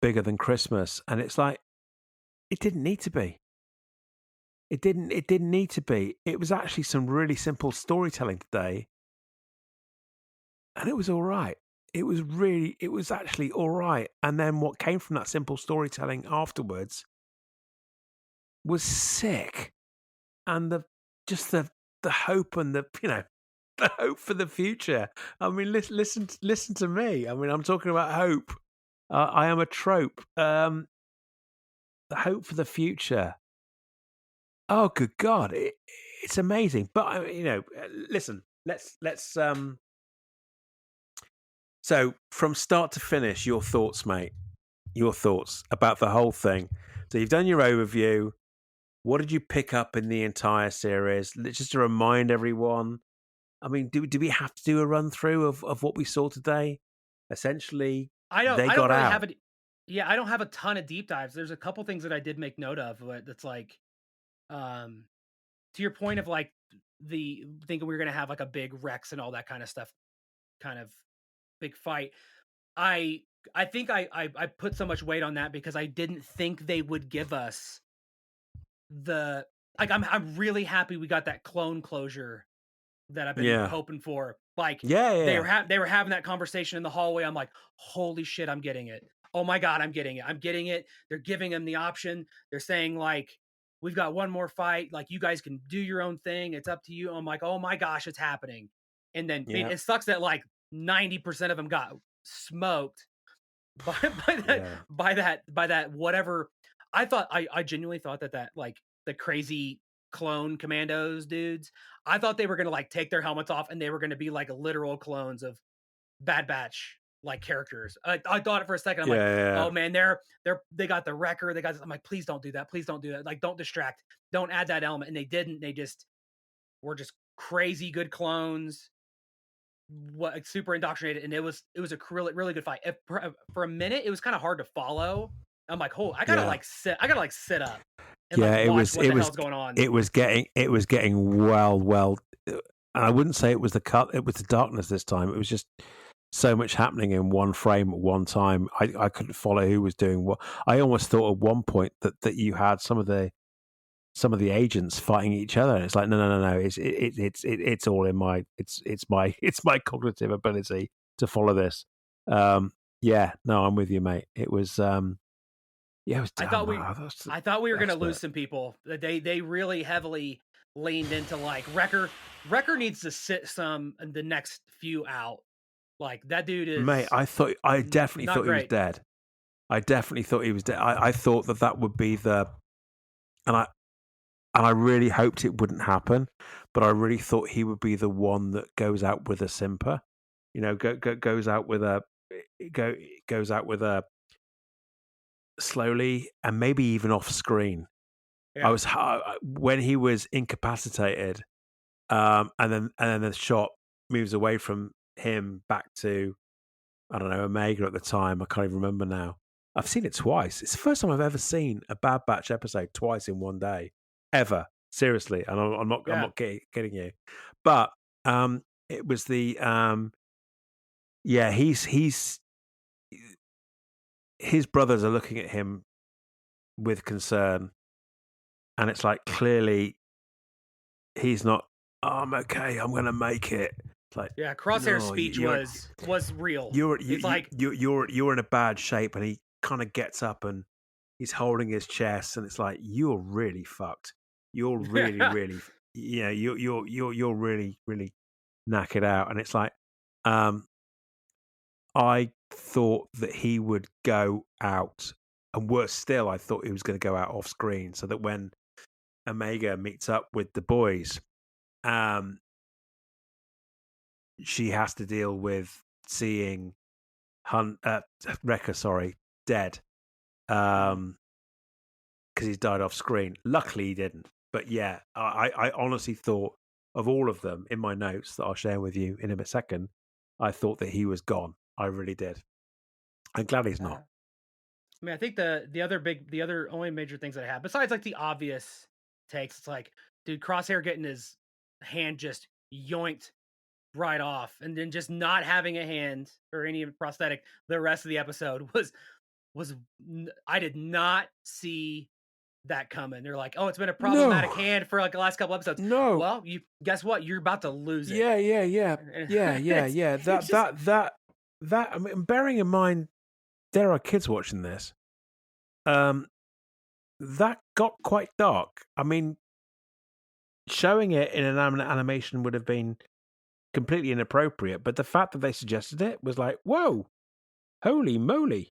bigger than Christmas. And it's like, it didn't need to be. It didn't need to be. It was actually some really simple storytelling today, and it was all right. It was actually all right. And then what came from that simple storytelling afterwards was sick, and the hope and the hope for the future. I mean, listen to me. I mean, I'm talking about hope. I am a trope. The hope for the future. Oh, good God, it's amazing. But listen. Let's. So from start to finish, your thoughts, mate. Your thoughts about the whole thing. So you've done your overview. What did you pick up in the entire series? Just to remind everyone. I mean, do we have to do a run through of what we saw today? Essentially, they I don't got really have out. it. Yeah, I don't have a ton of deep dives. There's a couple things that I did make note of, but that's like, um, to your point of like the thinking we were gonna have like a big Rex and all that kind of stuff, kind of big fight. I I think I put so much weight on that because I didn't think they would give us the like. I'm really happy we got that clone closure that I've been Yeah, hoping for. Like, yeah, yeah, they were having that conversation in the hallway. I'm like, "Holy shit, I'm getting it. Oh my god, I'm getting it. I'm getting it." They're giving him the option. They're saying like, "We've got one more fight. Like, you guys can do your own thing. It's up to you." I'm like, "Oh my gosh, it's happening." And then yeah, it sucks that like 90% of them got smoked by yeah, by that whatever. I genuinely thought that like the crazy clone commandos dudes, I thought they were gonna like take their helmets off and they were gonna be like literal clones of Bad Batch like characters. I thought it for a second. I'm yeah, like, yeah, oh man, they got the wrecker. They got. I'm like, please don't do that. Please don't do that. Like, don't distract. Don't add that element. And they didn't. They just were just crazy good clones, what like, super indoctrinated, and it was a really good fight. For a minute, it was kind of hard to follow. I'm like, oh, yeah. I gotta like sit up and like Yeah, watch what the hell's going on. it was getting well. And I wouldn't say it was it was the darkness this time. It was just so much happening in one frame at one time. I couldn't follow who was doing what. I almost thought at one point that you had some of the agents fighting each other. And it's like no. It's all in my it's my it's my cognitive ability to follow this. Yeah, no, I'm with you, mate. It was yeah, it was I damn. thought No, we that's the I thought we were gonna best bit. lose some people. They really heavily leaned into like Wrecker needs to sit some the next few out. Like that dude Mate, is I definitely not thought he was great. dead. I definitely thought he was dead. I thought that would be and I and I really hoped it wouldn't happen, but I really thought he would be the one that goes out with a simper. Goes out with a go goes out with a slowly and maybe even off screen. Yeah. When he was incapacitated, and then the shot moves away from him back to I don't know, Omega at the time. I can't even remember now. I've seen it twice. It's the first time I've ever seen a Bad Batch episode twice in one day, ever. Seriously, and I'm Yeah. not kidding you. But it was the yeah. He's his brothers are looking at him with concern, and it's like clearly he's not. Oh, I'm okay. I'm gonna make it. It's like Yeah. Crosshair's no, speech was real. He's like, you're in a bad shape, and he kind of gets up and he's holding his chest, and it's like you're really fucked. You're really, really, you're really, really knackered out, and it's like, um, I thought that he would go out, and worse still, I thought he was going to go out off screen, so that when Omega meets up with the boys, um, she has to deal with seeing Wrecker, sorry, dead. mhm. Because he's died off screen. Luckily, he didn't. But yeah, I honestly thought of all of them in my notes that I'll share with you in a second. I thought that he was gone. I really did. I'm glad he's not. I mean, I think the other only major things that I have, besides like the obvious takes, it's like, dude, Crosshair getting his hand just yoinked right off, and then just not having a hand or any prosthetic the rest of the episode was I did not see that coming. They're like, oh, it's been a problematic No, hand for like the last couple episodes. no. Well, you guess what? You're about to lose it. Yeah. It's just That. I mean, bearing in mind there are kids watching this. Um, that got quite dark. I mean, showing it in an animation would have been completely inappropriate, but the fact that they suggested it was like, "Whoa, holy moly."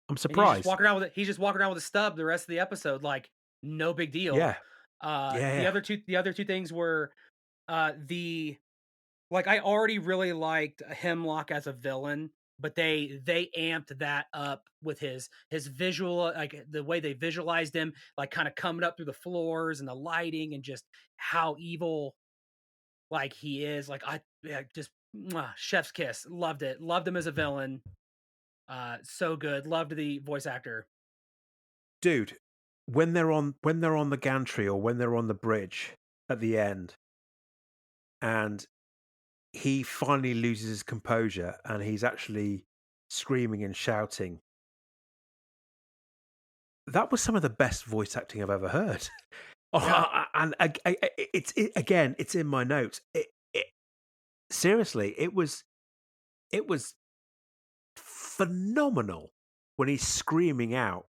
I'm And he's just surprised. walking around with it. He's just walking around with a stub the rest of the episode, like no big deal. Yeah. Yeah, The yeah. other two things were the like I already really liked Hemlock as a villain, but they amped that up with his visual, like the way they visualized him, like kind of coming up through the floors and the lighting and just how evil like he is. Like I yeah, just chef's kiss. Loved it. Loved him as a villain. So good. Loved the voice actor. Dude, when they're on the gantry or when they're on the bridge at the end, and he finally loses his composure and he's actually screaming and shouting. That was some of the best voice acting I've ever heard. Yeah. And again, it's in my notes. Seriously, it was phenomenal when he's screaming out,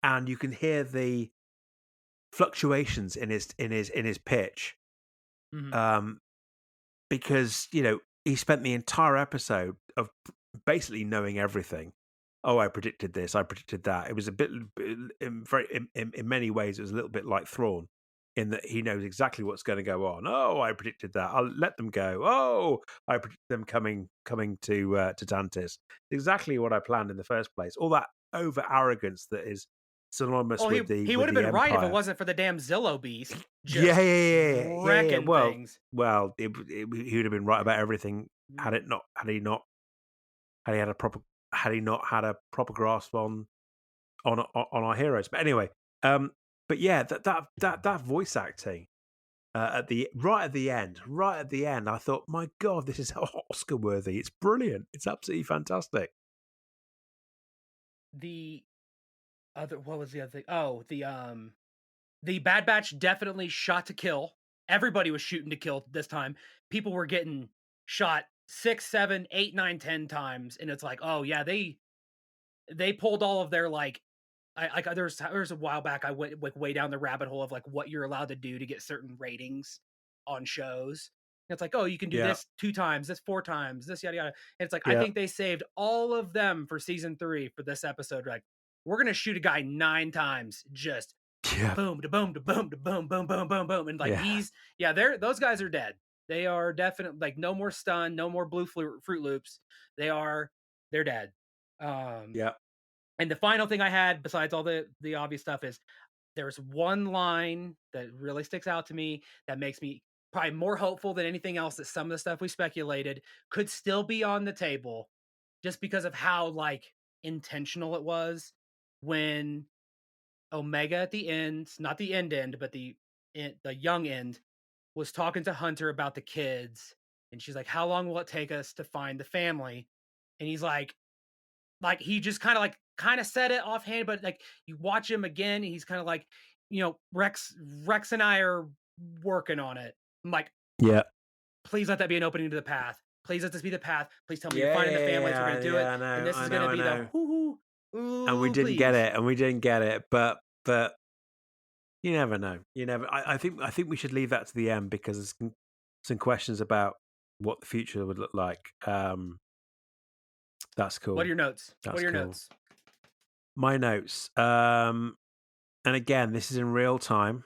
and you can hear the fluctuations in his pitch. Mhm. Um, because he spent the entire episode of basically knowing everything. Oh, I predicted this. I predicted that. It was a bit, in many ways, it was a little bit like Thrawn, in that he knows exactly what's going to go on. Oh, I predicted that. I'll let them go. Oh, I predicted them coming to Tantis. Exactly what I planned in the first place. All that over arrogance that is synonymous Well, with he with would have the been right if it Empire. wasn't for the damn Zillow beast Yeah, just yeah, yeah, yeah, yeah. wrecking things. Well, he would have been right about everything Mm. had he had a proper had he not had a proper grasp on our heroes. But anyway, but yeah, that voice acting at the right at the end, I thought, my God, this is Oscar worthy. It's brilliant. It's absolutely fantastic. The other what was the other thing? Oh, the Bad Batch definitely shot to kill. Everybody was shooting to kill this time. People were getting shot 6, 7, 8, 9, 10 times, and it's like, oh yeah, they pulled all of their like there's a while back I went like way down the rabbit hole of like what you're allowed to do to get certain ratings on shows. And it's like, oh, you can do Yeah, this 2 times, this 4 times, this yada yada. And it's like I yeah, think they saved all of them for season 3 for this episode. Like, we're gonna shoot a guy 9 times, just yeah, boom, to boom, to boom, to boom, boom, boom, boom, boom. And like yeah, they're those guys are dead. They are definitely like no more stun, no more blue fruit loops. They are they're dead. Um yeah, and the final thing I had, besides all the obvious stuff, is there's one line that really sticks out to me that makes me probably more hopeful than anything else that some of the stuff we speculated could still be on the table, just because of how like intentional it was when Omega at the end, not the end, but the young end, was talking to Hunter about the kids, and she's like, "How long will it take us to find the family?" And he's like he just kind of said it offhand, but like you watch him again, and he's kind of like, Rex and I are working on it. I'm like, yeah, please let that be an opening to the path. Please let this be the path. Please tell me you're yeah, finding the yeah, families. We're gonna yeah, do it, yeah. and this I is know, gonna I be the know. hoo hoo And we ooh didn't get please. it, and we didn't get it. But you never know. You never. I think we should leave that to the end because there's some questions about what the future would look like. That's What are cool. your notes? What That's are your cool. notes? My notes. And again, this is in real time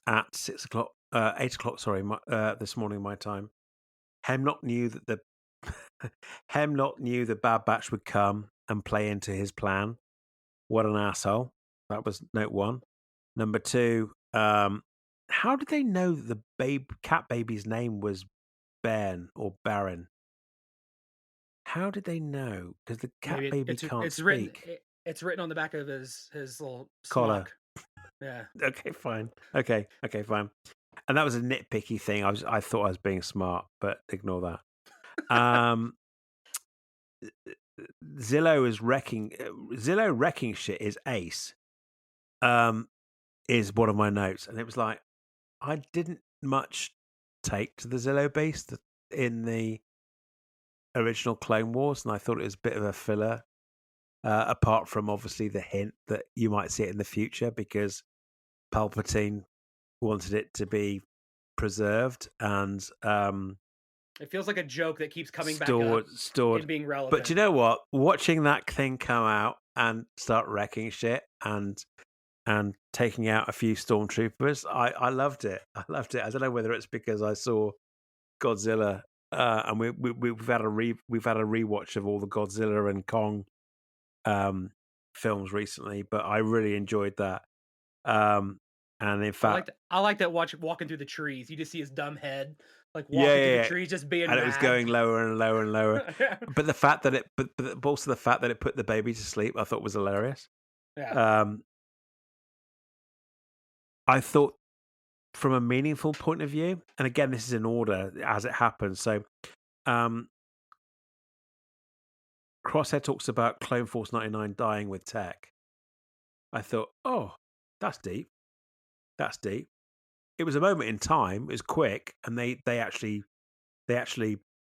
at 6 o'clock, 8 o'clock. Sorry, this morning my time. Hemlock knew that the Hemlock knew the Bad Batch would come and play into his plan. What an asshole! That was note one. Number two. How did they know that the cat baby's name was Ben or Baron? How did they know? Because the cat Maybe baby can't it's written speak. it's written on the back of his little Collar. smock. Yeah. Okay, fine. Okay, fine. And that was a nitpicky thing. I thought I was being smart, but ignore that. Zillow is wrecking. Zillow wrecking shit is ace. Um, is one of my notes, and it was like I didn't much take to the Zillow base in the original Clone Wars, and I thought it was a bit of a filler. apart from obviously the hint that you might see it in the future because Palpatine wanted it to be preserved and It feels like a joke that keeps coming back stored up stored. and being But do relevant. you know what? Watching that thing come out and start wrecking shit and taking out a few stormtroopers, I loved it. I loved it. I don't know whether it's because I saw Godzilla, and we've had we've had a rewatch of all the Godzilla and Kong um, films recently, but I really enjoyed that. Um, and in fact, I like that walking through the trees. You just see his dumb head like yeah, walking through the yeah, yeah, trees, just being and it was mad. going lower and lower and lower. But the fact that but also the fact that it put the baby to sleep, I thought was hilarious. Yeah, Um, I thought from a meaningful point of view, and again, this is in order as it happens. So, um, Crosshair talks about Clone Force 99 dying with tech. I thought, oh, that's deep. That's deep. It was a moment in time. It was quick, and they actually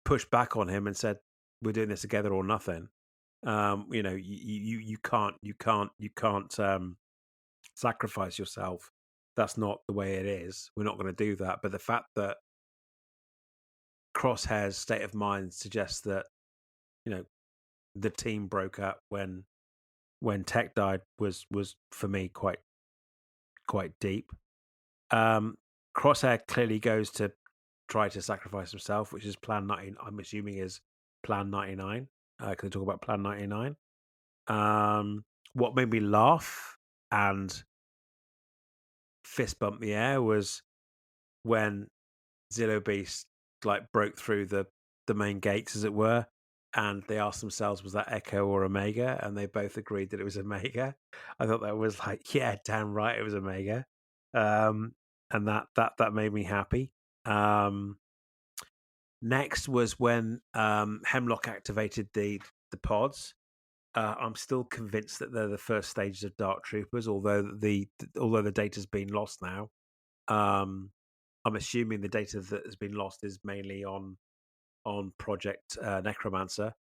pushed back on him and said, "We're doing this together or nothing." You know, you can't sacrifice yourself. That's not the way it is. We're not going to do that. But the fact that Crosshair's state of mind suggests that you know the team broke up when Tech died was for me quite deep. Um, Crosshair clearly goes to try to sacrifice himself, which is Plan 19. I'm assuming is Plan 99. Can they talk about Plan 99? What made me laugh and fist bump the air was when Zillow Beast like broke through the main gates, as it were, and they asked themselves, was that Echo or Omega? And they both agreed that it was Omega. I thought that was like, yeah, damn right, it was Omega. Um, and that made me happy. Um, Next was when Hemlock activated the pods. I'm still convinced that they're the first stages of Dark Troopers, although the data's been lost now. Um, I'm assuming the data that has been lost is mainly on Project Necromancer,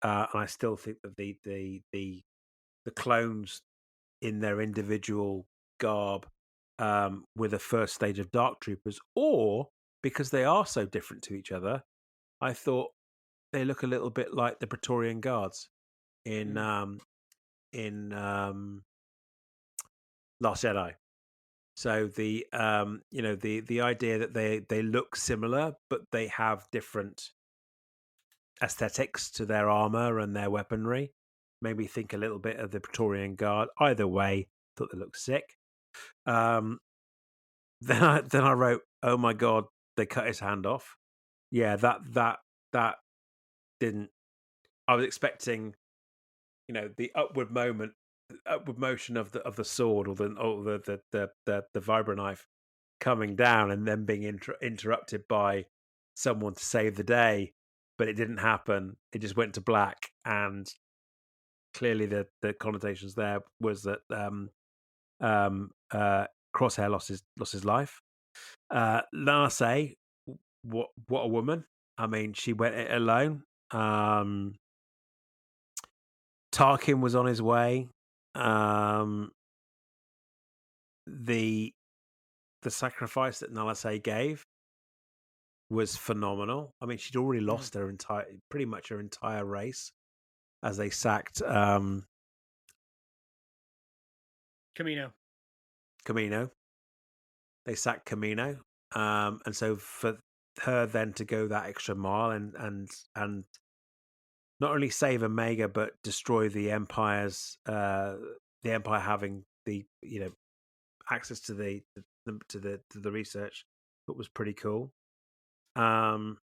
and I still think that the clones in their individual garb were the first stage of Dark Troopers, or because they are so different to each other, I thought they look a little bit like the Praetorian Guards in mm. um, in Last Jedi. So the idea that they look similar but they have different aesthetics to their armor and their weaponry made me think a little bit of the Praetorian Guard. Either way, thought they looked sick. Um, then I wrote, "Oh my god, they cut his hand off." Yeah, that didn't. I was expecting, the upward motion of the sword or the vibra knife coming down and then being interrupted by someone to save the day, but it didn't happen. It just went to black, and clearly the connotations there was that um, Crosshair lost his life. Narse, what a woman! I mean, she went it alone. Tarkin was on his way. Um, the the sacrifice that Narse gave was phenomenal. I mean, she'd already Mm. lost pretty much her entire race as they sacked Camino. Camino. They sacked Camino, and so for her then to go that extra mile and not only save Omega but destroy the Empire having the access to the research, that was pretty cool. Um,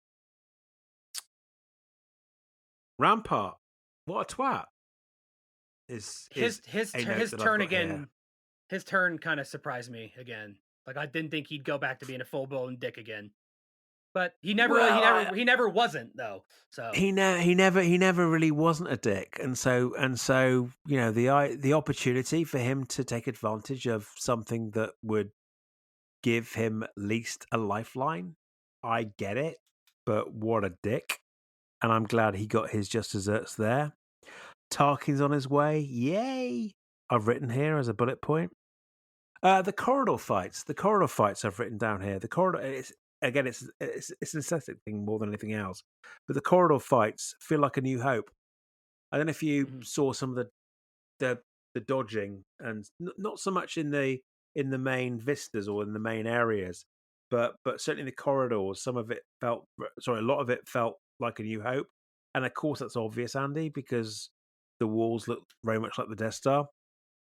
Rampart, what a twat is a note His that I've turn got here. again. His turn kind of surprised me again. Like I didn't think he'd go back to being a full blown dick again. But Well, he never wasn't though. So he never really wasn't a dick, and so the opportunity for him to take advantage of something that would give him at least a lifeline, I get it, but what a dick. And I'm glad he got his just desserts there. Tarkin's on his way. Yay! I've written here as a bullet point. The corridor fights. The corridor fights I've written down here. The corridor. It's again. It's an aesthetic thing more than anything else. But the corridor fights feel like a New Hope. I don't know if you Mhm. saw some of the the dodging, and not so much in the main vistas or in the main areas, but certainly the corridors. Some of it felt sorry, a lot of it felt like a New Hope, and of course that's obvious, Andy, because the walls look very much like the Death Star,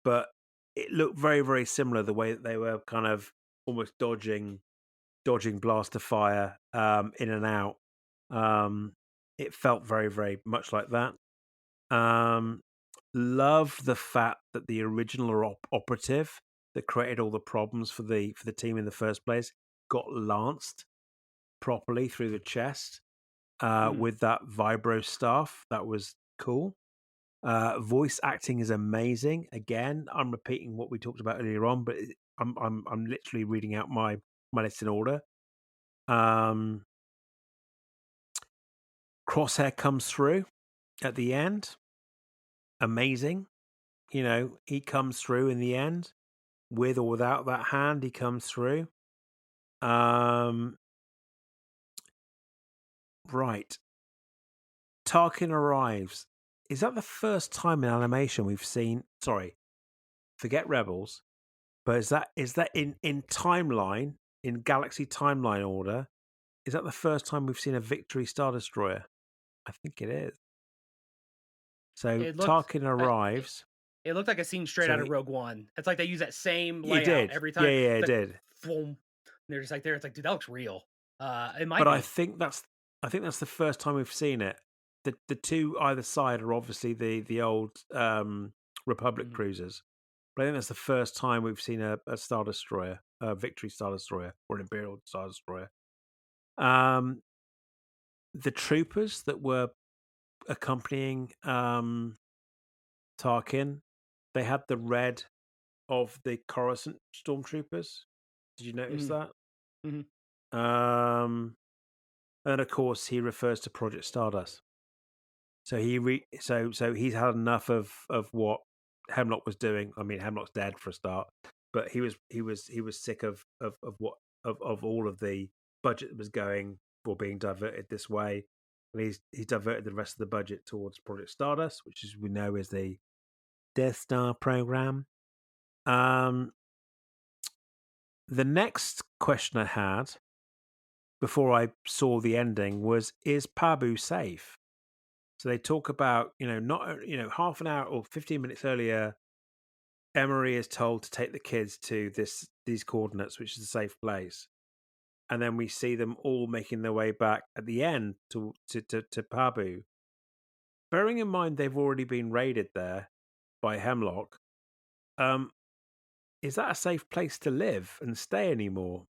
but it looked very very similar the way that they were kind of almost dodging blaster fire in and out. Um, it felt very very much like that. Um, love the fact that the original operative that created all the problems for the team in the first place got lanced properly through the chest Mhm. with that vibro staff. That was cool. Voice acting is amazing. Again, I'm repeating what we talked about earlier on, but I'm literally reading out my list in order. Um, Crosshair comes through at the end. Amazing. You know, he comes through in the end with or without that hand. He comes through. Um, right. Tarkin arrives. Is that the first time in animation we've seen? Sorry, forget Rebels. But is that in timeline in Galaxy timeline order? Is that the first time we've seen a Victory Star Destroyer? I think it is. So It looked Tarkin uh, it arrives. it looked like a scene straight So out of Rogue One. It's like they use that same it layout did. every Yeah, time. yeah, It's it like, did. boom. They're just like there. It's like, dude, that looks real. It might But be. I think that's the first time we've seen it. The two either side are obviously the old Republic Mhm. cruisers. But I think that's the first time we've seen a Star Destroyer, a Victory Star Destroyer, or an Imperial Star Destroyer. Um, the troopers that were accompanying Tarkin, they had the red of the Coruscant stormtroopers. Did you notice Mhm. that? Mhm. Um, and of course, he refers to Project Stardust. So so he's had enough of what Hemlock was doing. I mean, Hemlock's dead for a start, but he was sick of what of all of the budget that was going or being diverted this way, and he's diverted the rest of the budget towards Project Stardust, which as we know is the Death Star program. Um, the next question I had before I saw the ending was: Is Pabu safe? So they talk about, not half an hour or 15 minutes earlier, Emery is told to take the kids to these coordinates, which is a safe place. And then we see them all making their way back at the end to Pabu. Bearing in mind they've already been raided there by Hemlock, um, is that a safe place to live and stay anymore?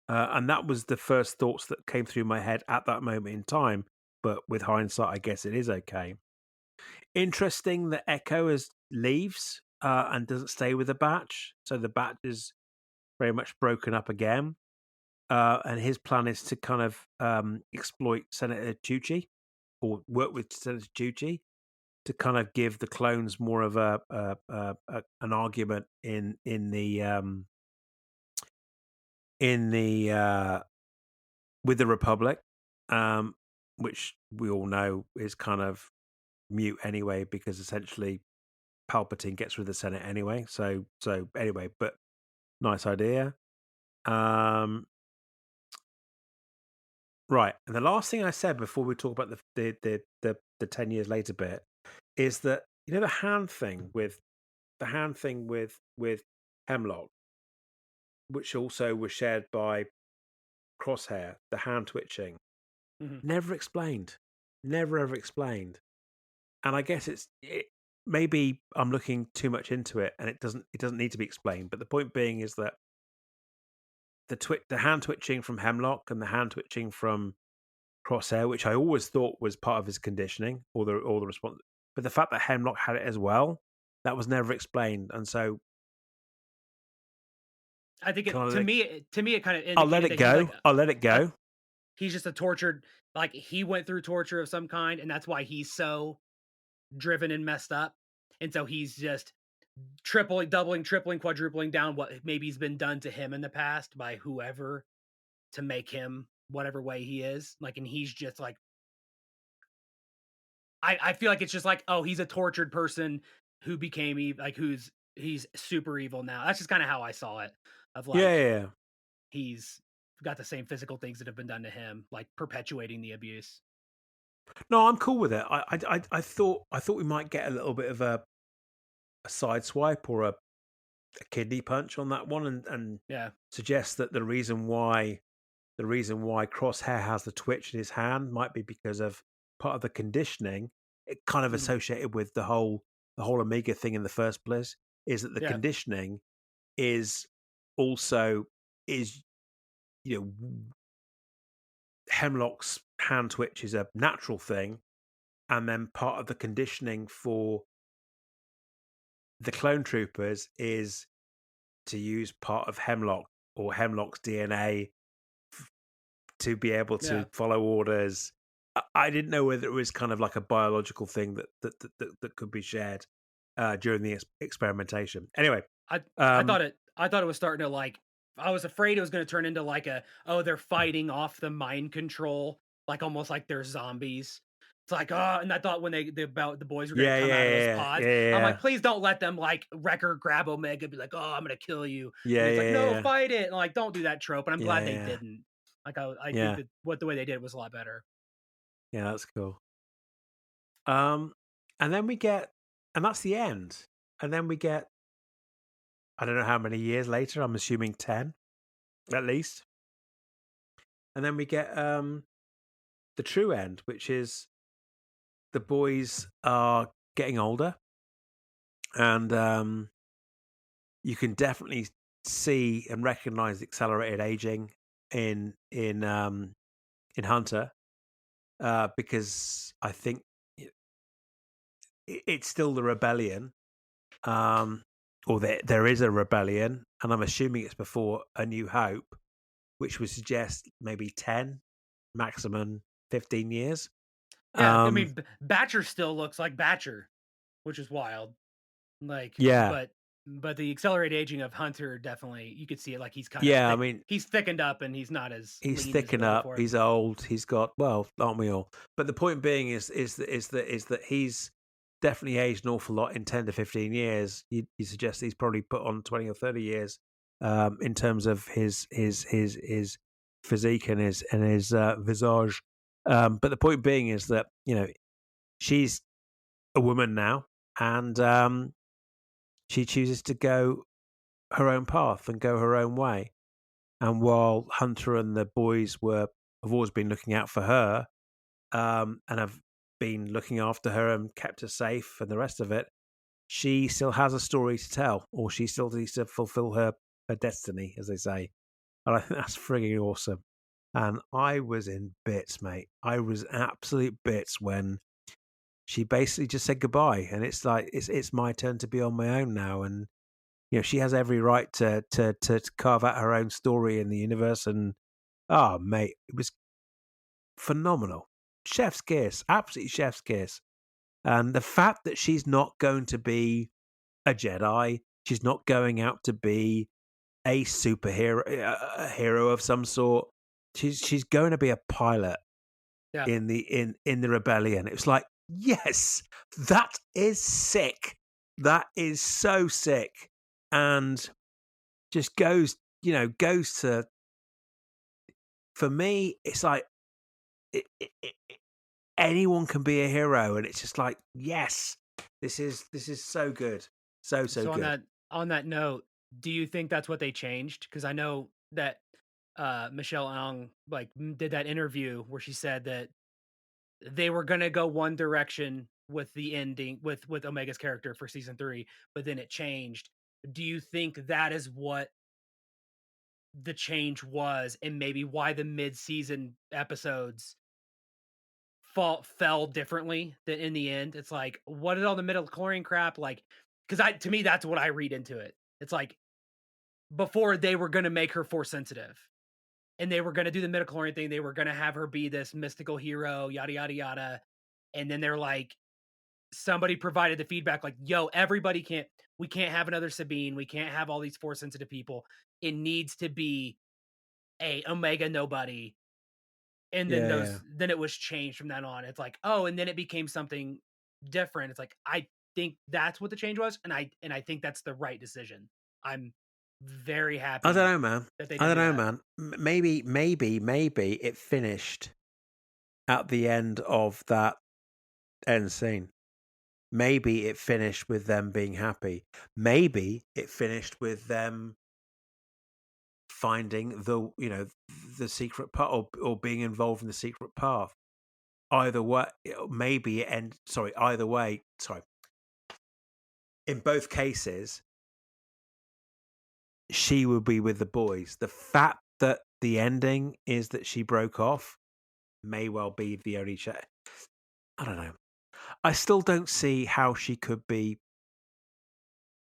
And that was the first thoughts that came through my head at that moment in time. But with hindsight, I guess it is okay. Interesting that Echo leaves and doesn't stay with the batch, so the batch is very much broken up again. And his plan is to kind of exploit Senator Tucci or work with Senator Tucci to kind of give the clones more of an argument in the with the Republic, um, which we all know is kind of mute anyway because essentially Palpatine gets rid of the Senate anyway. So anyway, but nice idea. Um, right, and the last thing I said before we talk about the 10 years later bit is that the hand thing with Hemlock, which also was shared by Crosshair, the hand twitching, Mhm. never explained, never ever explained. And I guess maybe I'm looking too much into it, and it doesn't need to be explained. But the point being is that the hand twitching from Hemlock and the hand twitching from Crosshair, which I always thought was part of his conditioning or the response, but the fact that Hemlock had it as well, that was never explained, and so I think kind it of to me it kind of I'll let indicated it that he's like go. I'll let it a go. he's just a tortured, like he went through torture of some kind, and that's why he's so. driven and messed up, and so he's just tripling, doubling, tripling, quadrupling down what maybe's been done to him in the past by whoever to make him whatever way he is. Like, and he's just like, I feel like it's just like, oh, he's a tortured person who became like he's super evil now. That's just kind of how I saw it. Of Yeah, like yeah, yeah. he's got the same physical things that have been done to him, like perpetuating the abuse. No, I'm cool with it. I thought we might get a little bit of a side swipe or a kidney punch on that one, and Yeah. suggest that the reason why Crosshair has the twitch in his hand might be because of part of the conditioning. It kind of Mhm. associated with the whole Omega thing in the first place is that the Yeah. conditioning is also is you know Hemlock's hand twitch is a natural thing, and then part of the conditioning for the clone troopers is to use part of Hemlock or Hemlock's DNA to be able to Yeah. follow orders. I didn't know whether it was kind of like a biological thing that could be shared during the experimentation. Anyway, I I um, thought it I thought it was starting to like I was afraid it was going to turn into like a, oh, they're fighting off the mind control, like almost like they're zombies. It's like, oh, and I thought when the boys were going to yeah, come out of those yeah, yeah, pods, I'm like, yeah, please don't let them like Wrecker grab Omega, be like, oh, I'm going to kill you, and yeah, it's like, no, yeah, fight it, and like, don't do that trope. And I'm yeah, glad they yeah, didn't. Like, I think yeah, that what the way they did was a lot better. yeah. That's cool. Um, and then we get, and that's the end. And then we get, I don't know how many years later. I'm assuming 10 at least. And then we get the true end, which is the boys are getting older, and you can definitely see and recognize accelerated aging in Hunter, because I think it's still the rebellion, um, or there is a rebellion, and I'm assuming it's before A New Hope, which would suggest maybe 10, maximum 15 years. Yeah, I Um, mean, Batcher still looks like Batcher, which is wild. Like, yeah, but the accelerated aging of Hunter, definitely you could see it, like he's kind of yeah. I thick, mean, he's thickened up and he's not as he's lean as he thicken was up. before. He's old. He's got, well, aren't we all? But the point being is that he's definitely aged an awful lot in 10 to 15 years. You suggest he's probably put on 20 or 30 years, in terms of his physique and his visage. But the point being is that she's a woman now, and she chooses to go her own path and go her own way. And while Hunter and the boys have always been looking out for her, and have been looking after her and kept her safe and the rest of it, she still has a story to tell, or she still needs to fulfill her destiny, as they say. And I think that's frigging awesome. And I was in bits, mate. I was absolute bits when she basically just said goodbye, and it's like it's my turn to be on my own now, and she has every right to carve out her own story in the universe. And mate, it was phenomenal. Chef's kiss, absolutely chef's kiss. And the fact that she's not going to be a Jedi, she's not going out to be a superhero, a hero of some sort. She's going to be a pilot Yeah. in the rebellion. It was like, yes, that is sick. That is so sick, and just goes to, for me. It's like it, anyone can be a hero, and it's just like, yes, this is so good, so So good. on that note, do you think that's what they changed? Because I know that Michelle Ang like did that interview where she said that they were gonna go one direction with the ending with Omega's character for season 3, but then it changed. Do you think that is what the change was, and maybe why the mid-season episodes fell differently than in the end? It's like, what did all the midichlorian crap like? Because I to me, that's what I read into it. It's like before they were gonna make her force sensitive, and they were gonna do the midichlorian thing, they were gonna have her be this mystical hero, yada yada yada, and then they're like, somebody provided the feedback like, "Yo, everybody can't we can't have another Sabine. We can't have all these force sensitive people. It needs to be a Omega nobody." And then Yeah, yeah. then it was changed from then on. It's like, "Oh," and then it became something different. It's like, I think that's what the change was, and I think that's the right decision. I'm very I don't happy know, man. that they I did don't do know, that. man. Maybe it finished at the end of that end scene. Maybe it finished with them being happy. Maybe it finished with them finding the secret path, or being involved in the secret path. Either way, maybe it end. Sorry, either way. Sorry. In both cases, she will be with the boys. The fact that the ending is that she broke off may well be the only. I don't know. I still don't see how she could be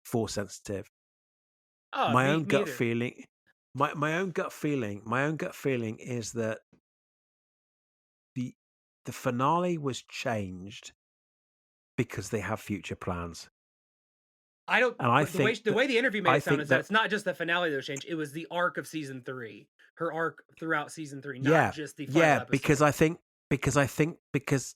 force sensitive. Oh, My own me gut either. feeling, my own gut feeling is that the the finale was changed because they have future plans, I don't and I but think the that way the interview made I it sound think is that that it's not just the finale that was changed, it was the arc of season 3. Her arc throughout season 3, not yeah, just the final yeah, because episode. I think because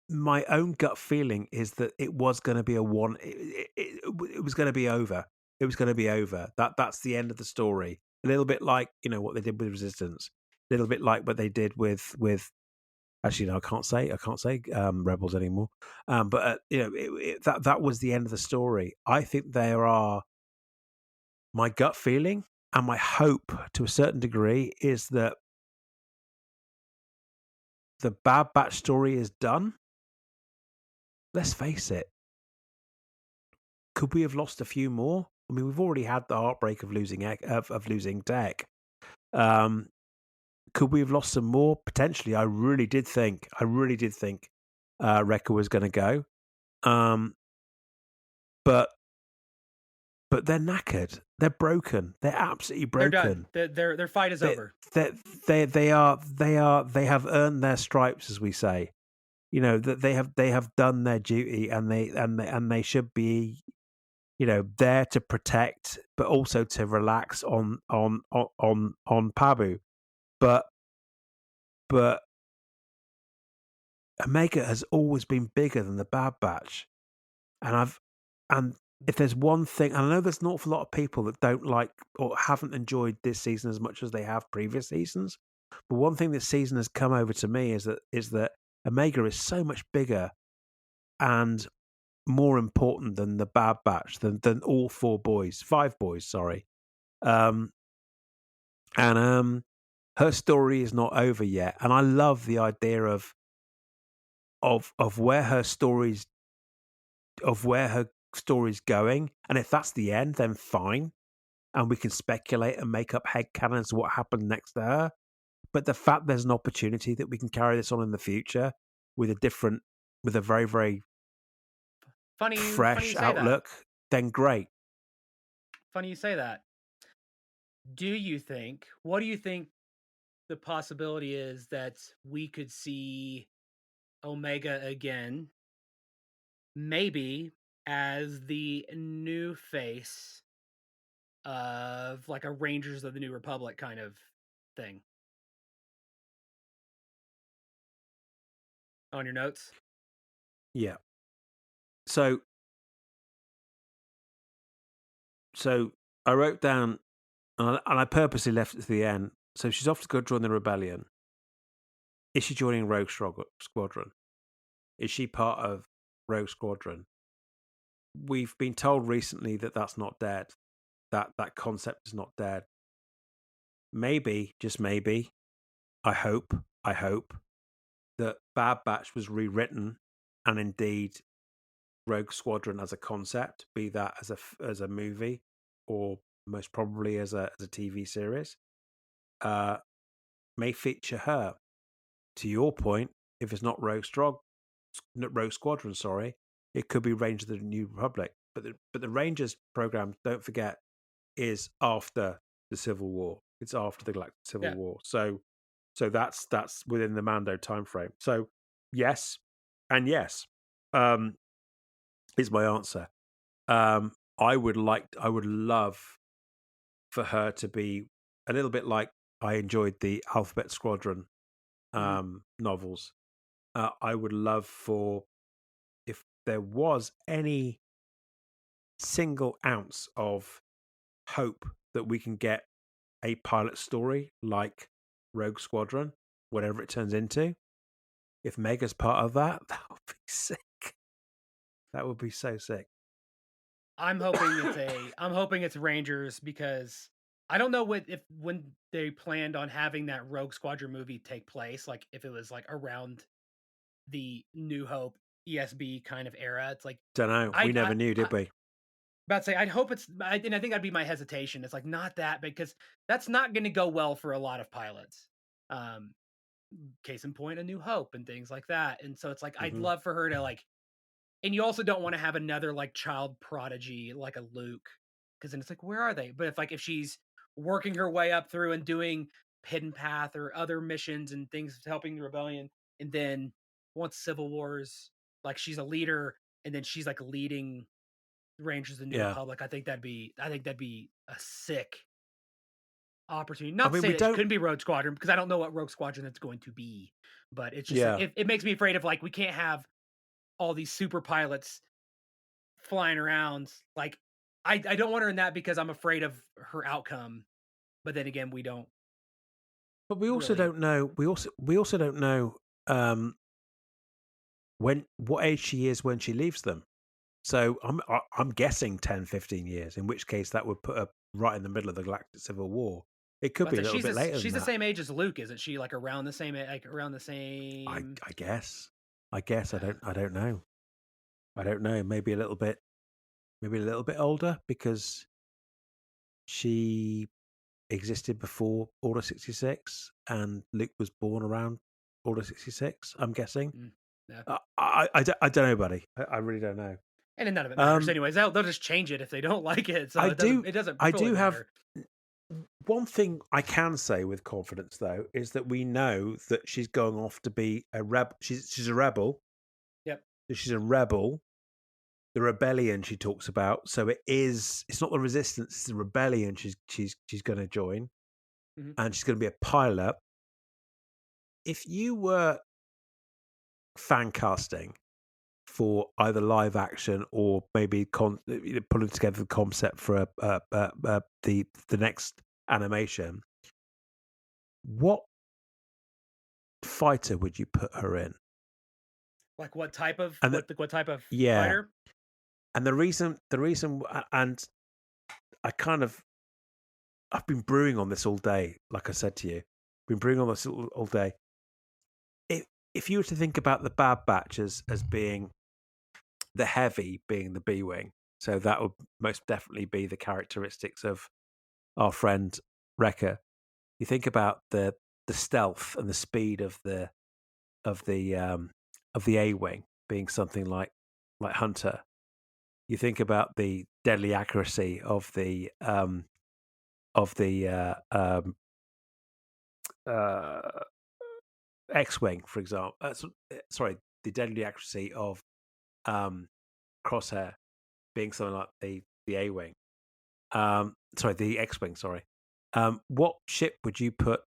my own gut feeling is that it was going to be a one. It was going to be over. It was going to be over. That's the end of the story. A little bit like what they did with Resistance. A little bit like what they did with. Actually, no, I can't say Rebels anymore. But that was the end of the story. I think there are my gut feeling and my hope to a certain degree is that the Bad Batch story is done. Let's face it. Could we have lost a few more? I mean, we've already had the heartbreak of losing Tech. Um, could we have lost some more? Potentially. I really did think Wrecker was going to go. Um, but they're knackered. They're broken. They're absolutely They're done. broken. Their fight is They over. they have earned their stripes, as we say. That they have done their duty, and they should be there to protect, but also to relax on Pabu. But but Omega has always been bigger than the Bad Batch, and if there's one thing, and I know there's an awful lot of people that don't like or haven't enjoyed this season as much as they have previous seasons, but one thing this season has come over to me is that Omega is so much bigger and more important than the Bad Batch, than all five boys, sorry. Um, and her story is not over yet, and I love the idea of where her story's going, and if that's the end, then fine, and we can speculate and make up headcanons to what happened next to her. But the fact there's an opportunity that we can carry this on in the future with a very, very Funny fresh you say that. outlook, then great. Funny you say that. What do you think the possibility is that we could see Omega again, maybe as the new face of like a Rangers of the New Republic kind of thing? On your notes? Yeah. So so I wrote down, and I purposely left it to the end. So she's off to go join the rebellion. Is she joining Rogue Squadron? Is she part of Rogue Squadron? We've been told recently that that's not dead. That concept is not dead. Maybe, just maybe, I hope that Bad Batch was rewritten, and indeed Rogue Squadron as a concept, be that as a movie, or most probably as a TV series, uh, may feature her. To your point, if it's not Rogue Squadron, sorry, it could be Rangers of the New Republic. But the Rangers program, don't forget, is after the Civil War. It's after the Galactic Civil Yeah. War. So that's within the Mando time frame. So yes, and yes. um, is my answer. I would love for her to be a little bit like I enjoyed the Alphabet Squadron Mhm. novels. I would love for if there was any single ounce of hope that we can get a pilot story like Rogue Squadron, whatever it turns into. If Mega's part of that, that would be sick. That would be so sick. I'm hoping it's Rangers because I don't know what if when they planned on having that Rogue Squadron movie take place, like if it was like around the New Hope ESB kind of era. It's like Don't know. We never knew, I did we? about to say I'd hope and I think that'd be my hesitation. It's like not that because that's not going to go well for a lot of pilots. Um, Case in point, A New Hope and things like that. And so it's like I'd Hmm. love for her to like, and you also don't want to have another like child prodigy like a Luke, because then it's like where are they? But if she's working her way up through and doing Hidden Path or other missions and things helping the rebellion, and then once Civil Wars, like she's a leader, and then she's like leading Rangers of the New Yeah. Republic. I think that'd be a sick opportunity. I Not to mean, say we that she don't. couldn't be Rogue Squadron because I don't know what Rogue Squadron it's going to be, but it's just like Yeah. it makes me afraid of like we can't have all these super pilots flying around. Like I don't want her in that because I'm afraid of her outcome. But then again, we don't But we also really. don't know. We also don't know when what age she is when she leaves them. So I'm guessing 10, 15 years. In which case, that would put her right in the middle of the Galactic Civil War. It could But be a little bit later than she's the that. same age as Luke, isn't she? Like around the same like around the I same. I guess. I guess I don't know. I don't know. Maybe a little bit older because she existed before Order 66 and Luke was born around Order 66, I'm guessing. Mm, yeah. I don't know, buddy. I really don't know. And then none of it matters Um, anyways. They'll just change it if they don't like it. So I do it doesn't I fully do have matter. one thing I can say with confidence though is that we know that she's going off to be a rebel. She's a rebel. Yep. She's a rebel. The rebellion she talks about. So it's not the resistance, it's the rebellion she's going to join, Hmm. and she's going to be a pilot. If you were fan casting for either live action or maybe pulling together the concept for the next animation, what fighter would you put her in? Like And the, what type of yeah, fighter? and and I kind of I've been brewing on this all day. Like I said to you, been brewing on this all day. If if you were to think about the Bad Batch as being the heavy, being the B wing, so that would most definitely be the characteristics of our friend Wrecker. You think about the stealth and the speed of the um, of the A wing being something like Hunter. You think about the deadly accuracy of the uh, X wing, for example. Sorry, the deadly accuracy of um, Crosshair being something like the A wing. Sorry, the X wing. Sorry. What ship would you put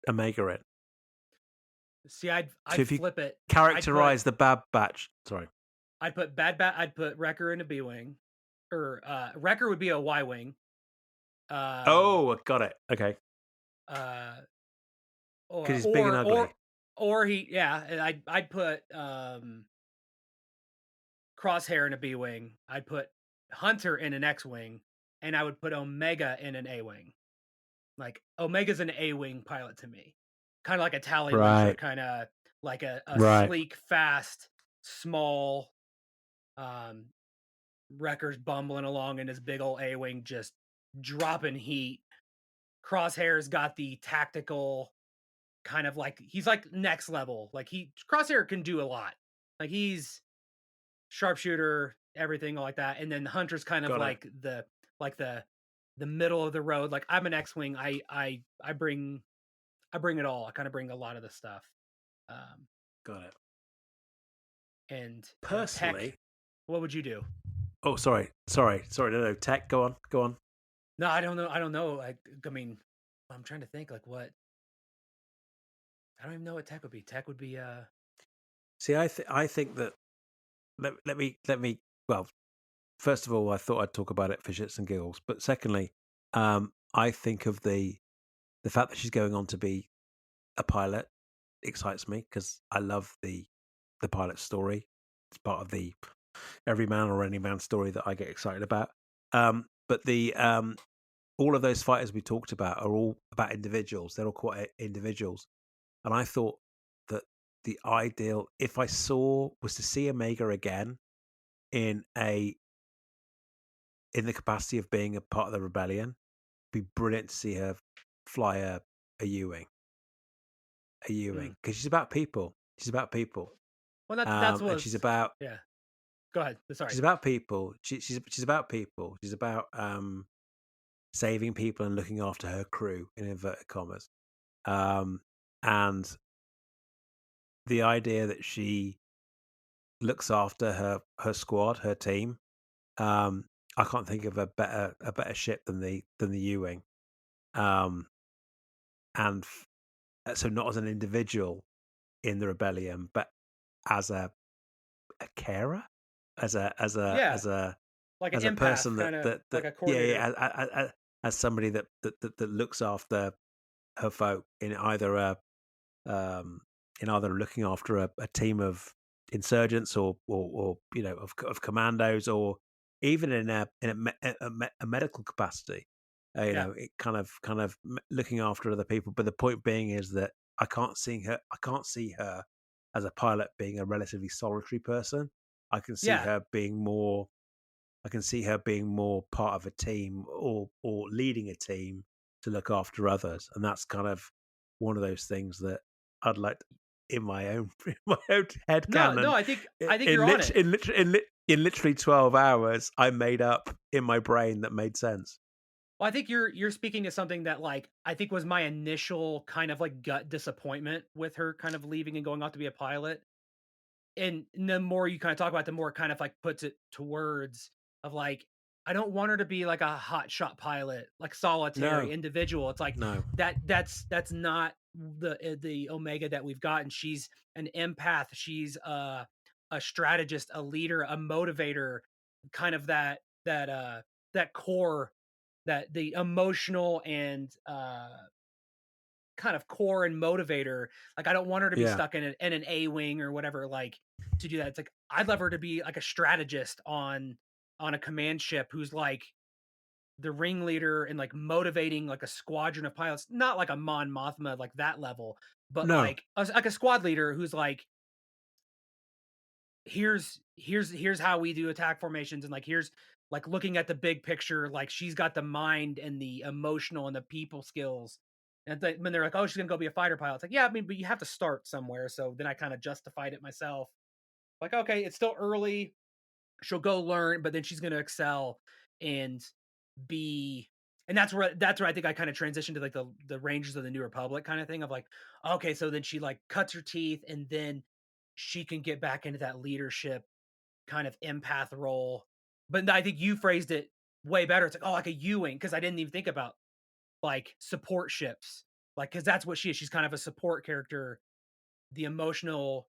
Omega in? See, So I'd if you flip it. I'd put characterize the Bad Batch, sorry. I'd put Wrecker in a B wing, or Wrecker would be a Y wing. Um, Oh, I got it. Okay, uh, because he's big and ugly. or he yeah. And I'd put Crosshair in a B wing. I'd put Hunter in an X wing, and I would put Omega in an A wing. Like Omega's an A wing pilot to me, kind of like a Tallyweasher, Right, kind of like a right. sleek, fast, small. Um, Wrecker's bumbling along in his big old A wing, just dropping heat. Crosshair's got the tactical kind of like he's like next level. Like Crosshair can do a lot. Like he's sharpshooter, everything like that. And then Hunter's kind of Got it. like like the middle of the road. Like I'm an X-wing. I bring it all. I kind of bring a lot of the stuff. Um, Got it. and Tech. Personally, What would you do? oh, sorry. No. Tech, go on. No, I don't know. I don't know. I mean, I'm trying to think like what. I don't even know what Tech would be. Tech would be See, I think that let me. Well, first of all, I thought I'd talk about it for shits and giggles, but secondly, I think of the fact that she's going on to be a pilot excites me because I love the pilot story. It's part of the every man or any man story that I get excited about. But the all of those fighters we talked about are all about individuals. They're all quite individuals, and I thought that the ideal, if I saw, was to see Omega again in a in the capacity of being a part of the rebellion. It'd be brilliant to see her fly a Ewing, mm. because she's about people. She's about people, Well, that's and was yeah. Go ahead. she's Sorry. about people. She's about people. She's about saving people and looking after her crew in inverted commas. Um, and the idea that she looks after her squad, her team. Um, I can't think of a better ship than the Ewing. Um, and so not as an individual in the rebellion, but as a carer, Yeah, as a like an as a empath, person kind of like that a yeah, coordinator. as somebody that looks after her folk um, in either looking after a team of insurgents or of commandos, or even in a medical capacity. Yeah, It kind of looking after other people. But the point being is that I can't see her as a pilot being a relatively solitary person. I can see yeah, her being more. I can see her being more part of a team, or leading a team to look after others, and that's kind of one of those things that I'd like in my own in my own head no, no. canon. I think you're on it. In literally 12 hours, I made up in my brain that made sense. Well, I think you're speaking to something that like I think was my initial kind of like gut disappointment with her kind of leaving and going off to be a pilot. And the more you kinda talk about it, the more it kind of, like, puts it to words of, like, I don't want her to be like a hotshot pilot, like, solitary No, individual. It's like, no, that's not the Omega that we've gotten. She's an empath, she's a strategist, a leader, a motivator, kind of that core, that the emotional and, kind of core and motivator. Like, I don't want her to be yeah, stuck in an A wing or whatever, like, to do that. It's like, I'd love her to be like a strategist on a command ship who's like the ringleader and like motivating like a squadron of pilots, not like a Mon Mothma, like that level, but no, like a squad leader who's like, here's how we do attack formations, and like here's like looking at the big picture, like she's got the mind and the emotional and the people skills. And when they're like, oh, she's gonna go be a fighter pilot, it's like, yeah, I mean, but you have to start somewhere. So then I kind of justified it myself, like, okay, it's still early, she'll go learn, but then she's gonna excel and be. And that's where I think I kind of transitioned to like the Rangers of the New Republic kind of thing of like, okay, so then she like cuts her teeth and then she can get back into that leadership kind of empath role. But I think you phrased it way better. It's like, oh, like a Ewing, because I didn't even think about like support ships. Like, because that's what she is. She's kind of a support character, the emotional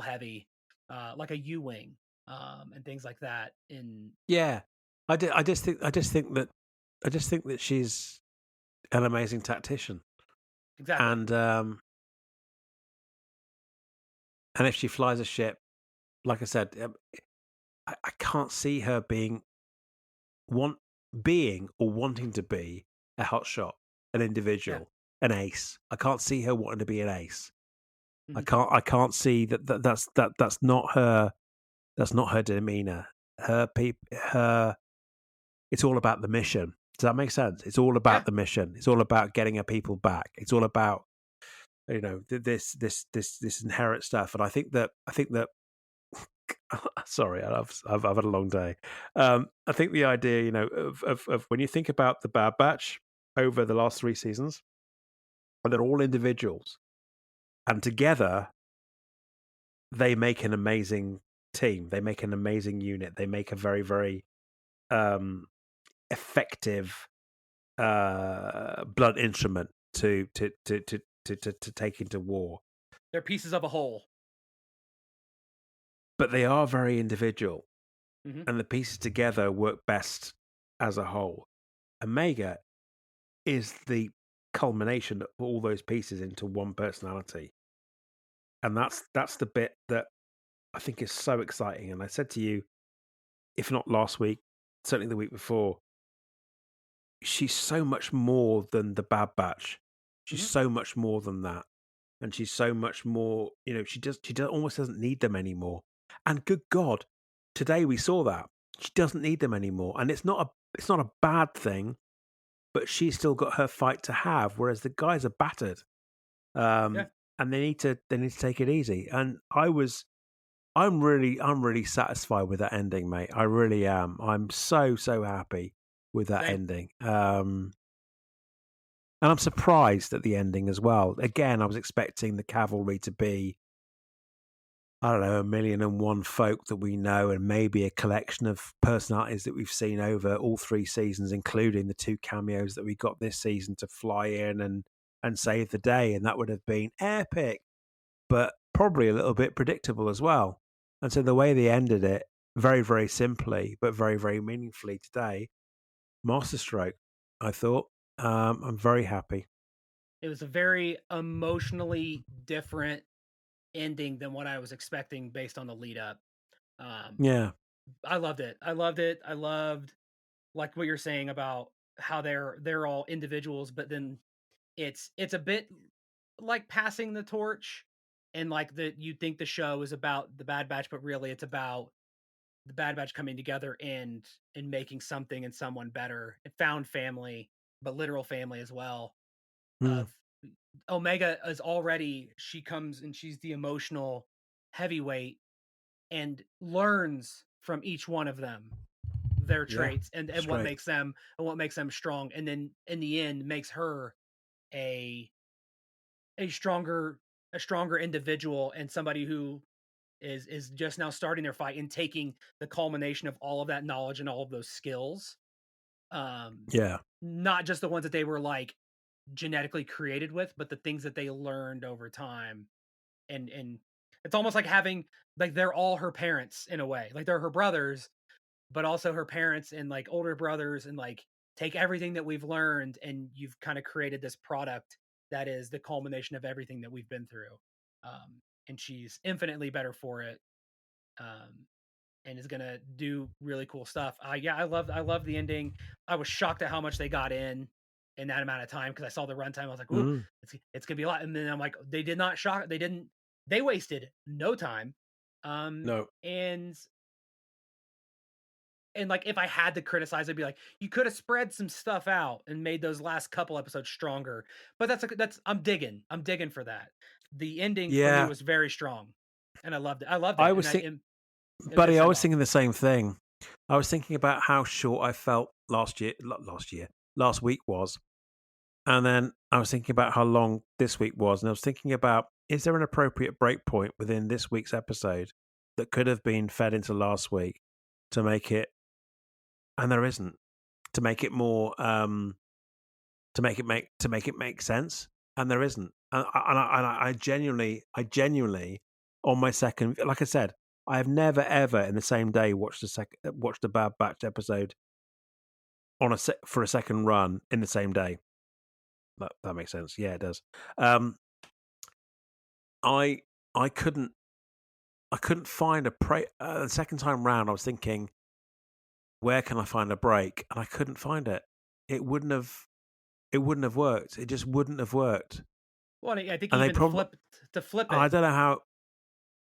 heavy, like a Ewing, and things like that. In yeah. I just think that she's an amazing tactician, exactly. and if she flies a ship, like I said, I can't see her want being or wanting to be a hotshot, an Yeah. individual, an ace. I can't see her wanting to be an ace. Mhm. I can't see that's not her. That's not her demeanor. Her. It's all about the mission. Does that make sense? It's all about Yeah. the mission. It's all about getting her people back. It's all about this inherent stuff. And I think that sorry, I've had a long day. I think the idea, of when you think about the Bad Batch over the last 3 seasons, and they're all individuals, and together they make an amazing team. They make an amazing unit. They make a very, very um, effective blunt instrument to take into war. They're pieces of a whole. But they are very individual, Hmm. and the pieces together work best as a whole. Omega is the culmination of all those pieces into one personality, and that's the bit that I think is so exciting. And I said to you, if not last week, certainly the week before, she's so much more than the Bad Batch. She's Hmm. so much more than that, and she's so much more. She almost doesn't need them anymore. And good God, today we saw that she doesn't need them anymore, and it's not a bad thing. But she's still got her fight to have, whereas the guys are battered, Yeah, and they need to take it easy. And I'm really satisfied with that ending, mate. I really am. I'm so happy with that same. ending. And I'm surprised at the ending as well. Again, I was expecting the cavalry to be, I don't know, 1,000,001 folk that we know, and maybe a collection of personalities that we've seen over all 3 seasons, including the 2 cameos that we got this season to fly in and save the day. And that would have been epic, but probably a little bit predictable as well. And so the way they ended it, very, very simply, but very, very meaningfully today, masterstroke, I thought. I'm very happy. It was a very emotionally different ending than what I was expecting based on the lead up. Um, Yeah. I loved it. I loved it. I loved like what you're saying about how they're all individuals, but then it's a bit like passing the torch, and like that you think the show is about the Bad Batch, but really it's about the Bad Batch coming together and making something and someone better. It found family, but literal family as well. Mm. Of Omega is already she comes and she's the emotional heavyweight and learns from each one of them their Yeah. traits and That's what right. makes them strong, and then in the end makes her a a stronger a stronger individual and somebody who is just now starting their fight and taking the culmination of all of that knowledge and all of those skills, um Yeah. not just the ones that they were like genetically created with, but the things that they learned over time. And it's almost like having like they're all her parents in a way, like they're her brothers, but also her parents and like older brothers, and like take everything that we've learned and you've kind of created this product that is the culmination of everything that we've been through. And she's infinitely better for it. um, and is gonna do really cool stuff. Yeah, I love the ending. I was shocked at how much they got in that amount of time because I saw the runtime. I was like, "Ooh, Mm. it's gonna be a lot." And then I'm like, they did not shock. They didn't. They wasted no time. Um, No. and like if I had to criticize, I'd be like, you could have spread some stuff out and made those last couple episodes stronger. But that's I'm digging. I'm digging for that. The ending for me Yeah. was very strong, and I loved it. I loved I it, was think and a good buddy, I send was off. thinking the same thing. I was thinking about how short I felt last week was. And then I was thinking about how long this week was. And I was thinking about, is there an appropriate break point within this week's episode that could have been fed into last week to make it, and there isn't, to make it more, to make it make sense. And there isn't. And I genuinely, on my second, like I said, I have never ever in the same day watched a Bad Batch episode for a second run in the same day. That makes sense. Yeah, it does. Um, I I couldn't find the second time round. I was thinking, where can I find a break? And I couldn't find it. It wouldn't have. It wouldn't have worked. It just wouldn't have worked. Well, I think And they even probably. to flip I it, don't know how.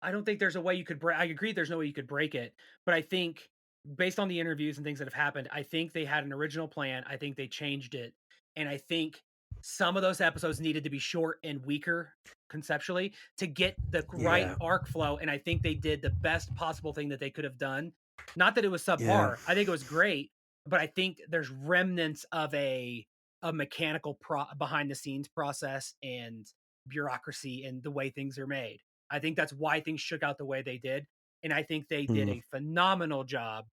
I don't think there's a way you could break. I agree, there's no way you could break it, but I think based on the interviews and things that have happened, I think they had an original plan. I think they changed it, and I think some of those episodes needed to be short and weaker conceptually to get the right Yeah. arc flow. And I think they did the best possible thing that they could have done. Not that it was Yeah. subpar. I think it was great, but I think there's remnants of a mechanical behind the scenes process and bureaucracy and the way things are made. I think that's why things shook out the way they did, and I think they did Mm, a phenomenal job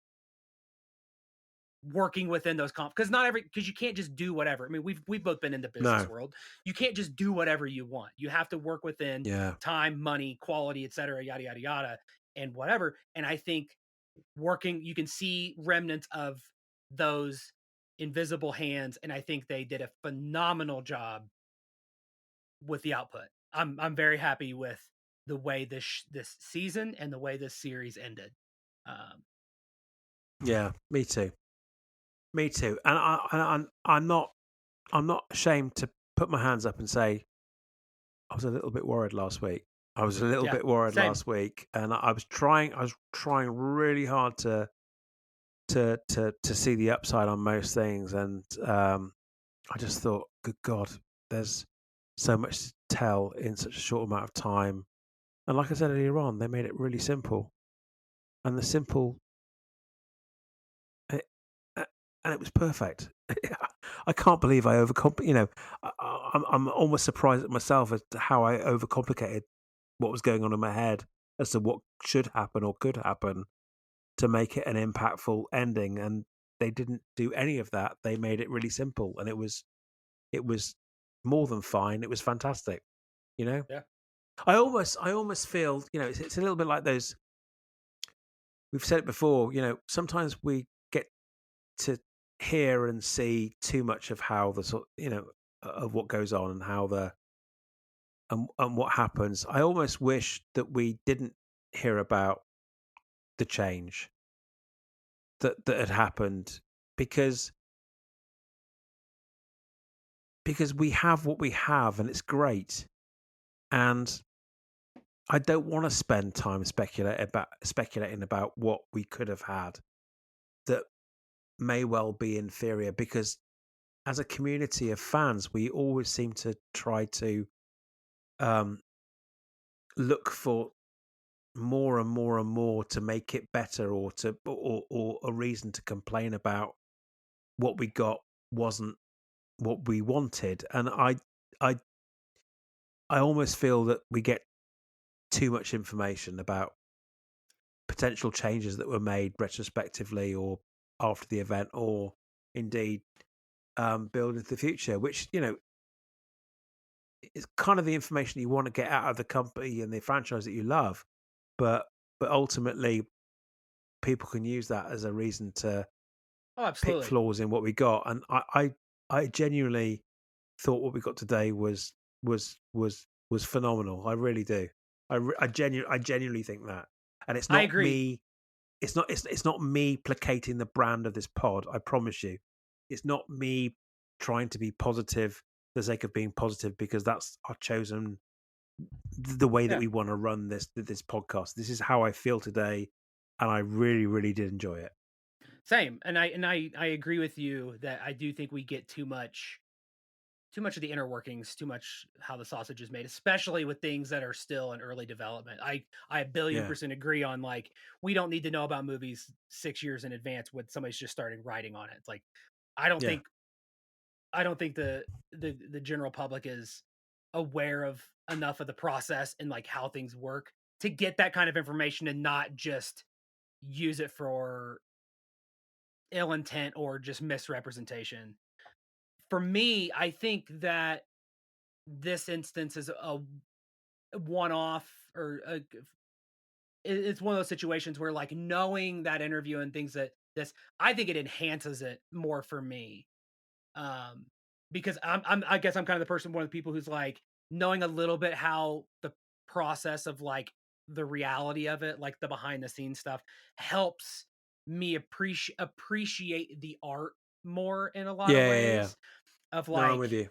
working within those because not every because you can't just do whatever. I mean, we've both been in the business no. world. You can't just do whatever you want. You have to work within Yeah. time, money, quality, et cetera, yada yada yada, and whatever. And I think working, you can see remnants of those invisible hands, and I think they did a phenomenal job with the output. I'm very happy with the way this season and the way this series ended. Um, Yeah. Me too. Me too. And I'm not ashamed to put my hands up and say I was a little bit worried last week. I was a little yeah, bit worried same. last week, and I was trying really hard to see the upside on most things, and I just thought, good God, there's so much to tell in such a short amount of time. And like I said earlier on, they made it really simple, and the simple, it, and it was perfect. I can't believe I overcomp. I'm almost surprised at myself as to how I overcomplicated what was going on in my head as to what should happen or could happen to make it an impactful ending. And they didn't do any of that. They made it really simple, and it was more than fine. It was fantastic. You know, Yeah. I almost feel, it's a little bit like those. We've said it before. Sometimes we get to hear and see too much of how the sort, of what goes on and how the and what happens. I almost wish that we didn't hear about the change that had happened because we have what we have and it's great. And I don't want to spend time speculating about what we could have had that may well be inferior, because as a community of fans we always seem to try to um, look for more and more and more to make it better, or a reason to complain about what we got wasn't what we wanted. And I I almost feel that we get too much information about potential changes that were made retrospectively or after the event, or indeed build into the future, which is kind of the information you want to get out of the company and the franchise that you love. But ultimately, people can use that as a reason to Oh, pick absolutely. flaws in what we got. And I genuinely thought what we got today was phenomenal. I really do. I genuinely think that. And it's I not agree. me. It's not me placating the brand of this pod. I promise you, it's not me trying to be positive for the sake of being positive, because that's our chosen the way that Yeah. we want to run this podcast. This is how I feel today, and I really really did enjoy it. Same. And I agree with you that I do think we get too much of the inner workings, too much how the sausage is made, especially with things that are still in early development. I a billion Yeah, percent agree on, like, we don't need to know about movies 6 years in advance when somebody's just starting writing on it. It's like I don't yeah, think I don't think the general public is aware of enough of the process and like how things work to get that kind of information and not just use it for ill intent or just misrepresentation. For me, I think that this instance is a one off, or it's one of those situations where, like, knowing that interview and things that this, I think it enhances it more for me. Um, because I guess I'm kind of the person, one of the people who's like, knowing a little bit how the process of like the reality of it, like the behind the scenes stuff, helps me appreciate the art more in a lot of yeah. ways of No, I'm with you.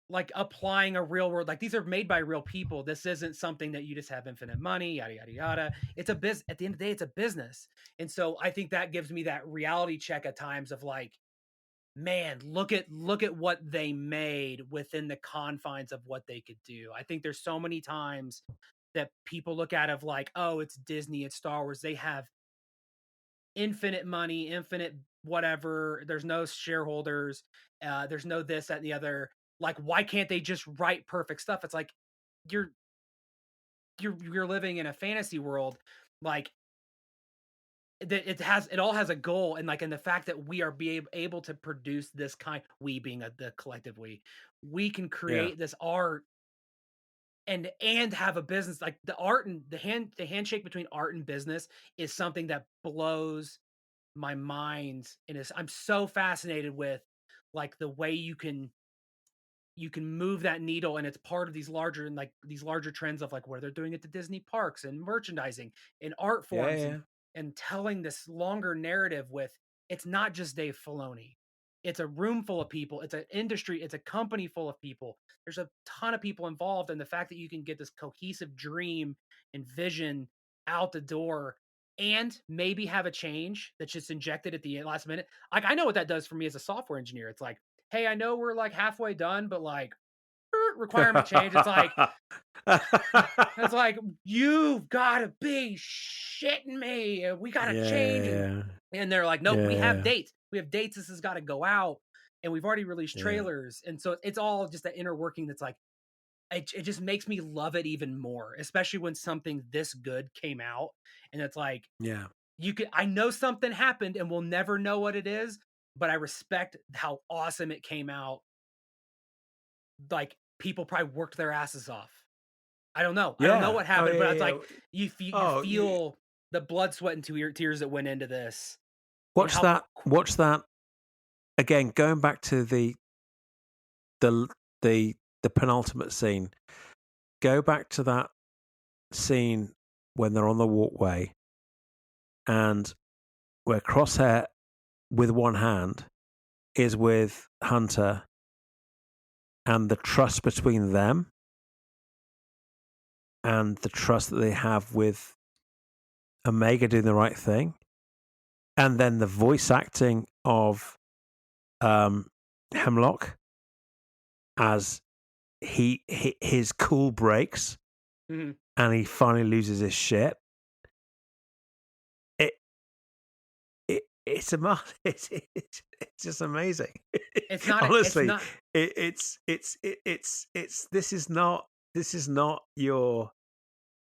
like applying a real world, like these are made by real people. This isn't something that you just have infinite money, yada yada yada. It's a biz At the end of the day, it's a business. And so I think that gives me that reality check at times of like, man, look at what they made within the confines of what they could do. I think there's so many times that people look at of like, oh, it's Disney, it's Star Wars. They have infinite money, infinite whatever. There's no shareholders. There's no this, that, and the other. Like, why can't they just write perfect stuff? It's like you're you're living in a fantasy world, like it all has a goal, and like, and the fact that we are able to produce this kind, we being the collective we can Yeah. create this art and have a business. Like the art and the handshake between art and business is something that blows my mind, and is I'm so fascinated with like the way you can move that needle, and it's part of these larger trends of like where they're doing it to Disney parks and merchandising and art Yeah, forms, yeah. and telling this longer narrative with, it's not just Dave Filoni. It's a room full of people, it's an industry, it's a company full of people. There's a ton of people involved, and the fact that you can get this cohesive dream and vision out the door and maybe have a change that's just injected at the last minute. Like I know what that does for me as a software engineer. It's like, hey, I know we're like halfway done, but like requirement change. It's like you've got to be shitting me. We got to change, Yeah, and they're like, nope, we have yeah, dates. We have dates. This has got to go out, and we've already released yeah, trailers, and so it's all just that inner working. That's like it just makes me love it even more, especially when something this good came out, and it's like yeah. I know something happened, and we'll never know what it is, but I respect how awesome it came out. Like, people probably worked their asses off. I don't know. I don't know Yeah. what Oh, happened, but yeah, it's yeah, like yeah. you Oh, you feel the blood, sweat, and tears that went into this, and watch how that watch that again, going back to the the the penultimate scene. Go back to that scene when they're on the walkway and where Crosshair with one hand is with Hunter, and the trust between them and the trust that they have with Omega doing the right thing, and then the voice acting of um, Hemlock as his cool breaks Mhm. and he finally loses his shit. It it's a it's just amazing. It's Honestly, not it's this is not your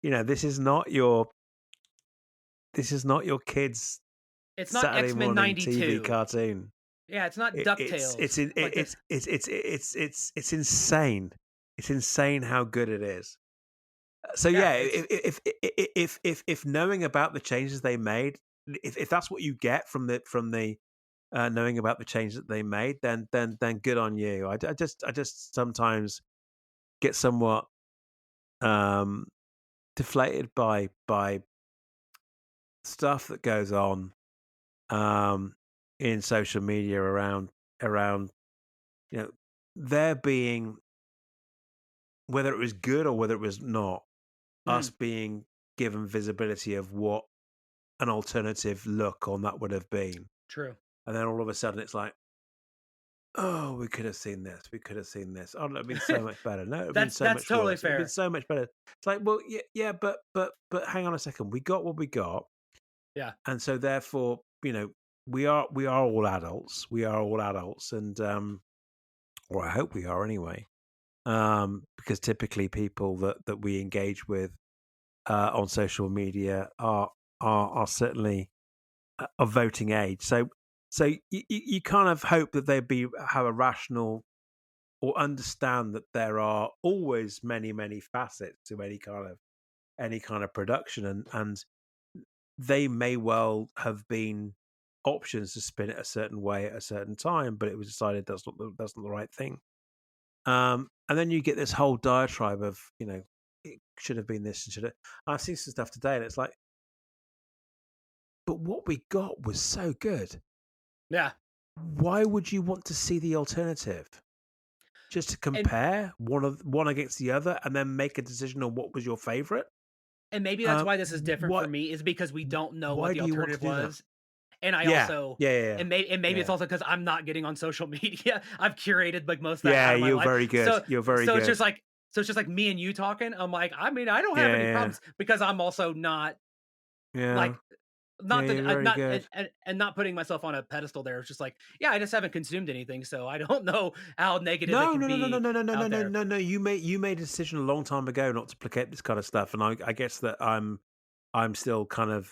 you know this is not your kids it's not Saturday X-Men morning TV 92. cartoon. Yeah, it's not It's DuckTales. Like this. it's insane. It's insane how good it is. So Yeah, yeah, it's if knowing about the changes they made, if that's what you get from the knowing about the changes that they made, then good on you. I just sometimes get somewhat um, deflated by stuff that goes on um, in social media around you know there being whether it was good or whether it was not us mhm, being given visibility of what an alternative look on that would have been. true. And then all of a sudden it's like, oh, we could have seen this. We could have seen this. Oh, it would have been so much better. No, it would have been so That's much totally worse. It would have been fair. so much better. It's like, well, yeah, yeah, but hang on a second. We got what we got. Yeah, And so therefore, we are all adults. We are all adults. And or I hope we are anyway. Because typically people that we engage with on social media are certainly of voting age. So you kind of hope that they be have a rational or understand that there are always many facets to any kind of production, and they may well have been options to spin it a certain way at a certain time, but it was decided that's not the right thing. And then you get this whole diatribe of it should have been this and should have. I've seen some stuff today, and it's like, but what we got was so good. yeah, Why would you want to see the alternative? Just to and compare one against the other and then make a decision on what was your favorite? maybe that's why this is different for What? me, is because we don't know what Why the do you want to alternative do that? was. And I Yeah, also yeah, yeah, and maybe it's yeah, also because 'cause I'm not getting on social media. I've curated, like, most of that yeah. out of my You're life. very good. So You're very so it's good. just like me and you talking. I'm like, I mean, I don't have Yeah, any yeah, problems because I'm also not yeah. like, Yeah, Not that you're very not good. and not putting myself on a pedestal there. It's just like, yeah, I just haven't consumed anything, so I don't know how negative it No, can no, no, no, no, be no, no, no, no, out no, there. no, no. You made a decision a long time ago not to placate this kind of stuff, and I guess that I'm still kind of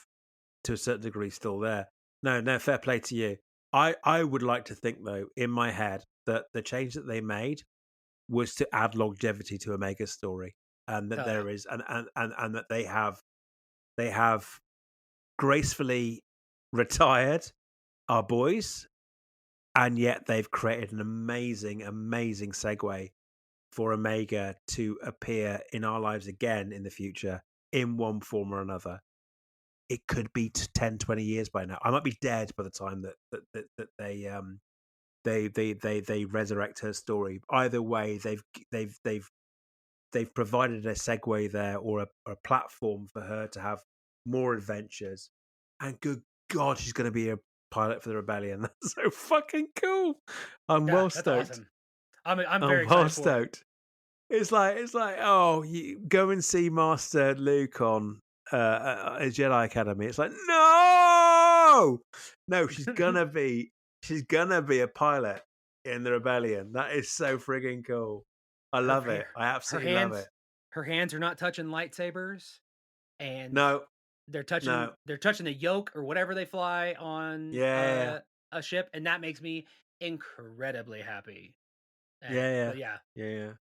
to a certain degree still there. No, no, fair play to you. I would like to think though in my head that the change that they made was to add longevity to Omega's story, and that Oh, yeah. there is and that they have gracefully retired our boys, and yet they've created an amazing, amazing segue for Omega to appear in our lives again in the future in one form or another. It could be 10, 20 years by now. I might be dead by the time that they resurrect her story. Either way, they've they've they've provided a segue there or a platform for her to have more adventures. And good God, she's going to be a pilot for the rebellion. That's so fucking cool. I'm Yeah, well that's stoked. awesome. I'm I'm very well excited for it. stoked. It's like oh, you go and see Master Luke on a Jedi Academy. It's like no, no, she's gonna be a pilot in the rebellion. That is so frigging cool. I Her love ha it. I her absolutely love it. hands her hands are not touching lightsabers, and No, they're touching no, they're touching the yoke or whatever they fly on, yeah, a ship, and that makes me incredibly happy. yeah, yeah, But yeah, yeah, yeah.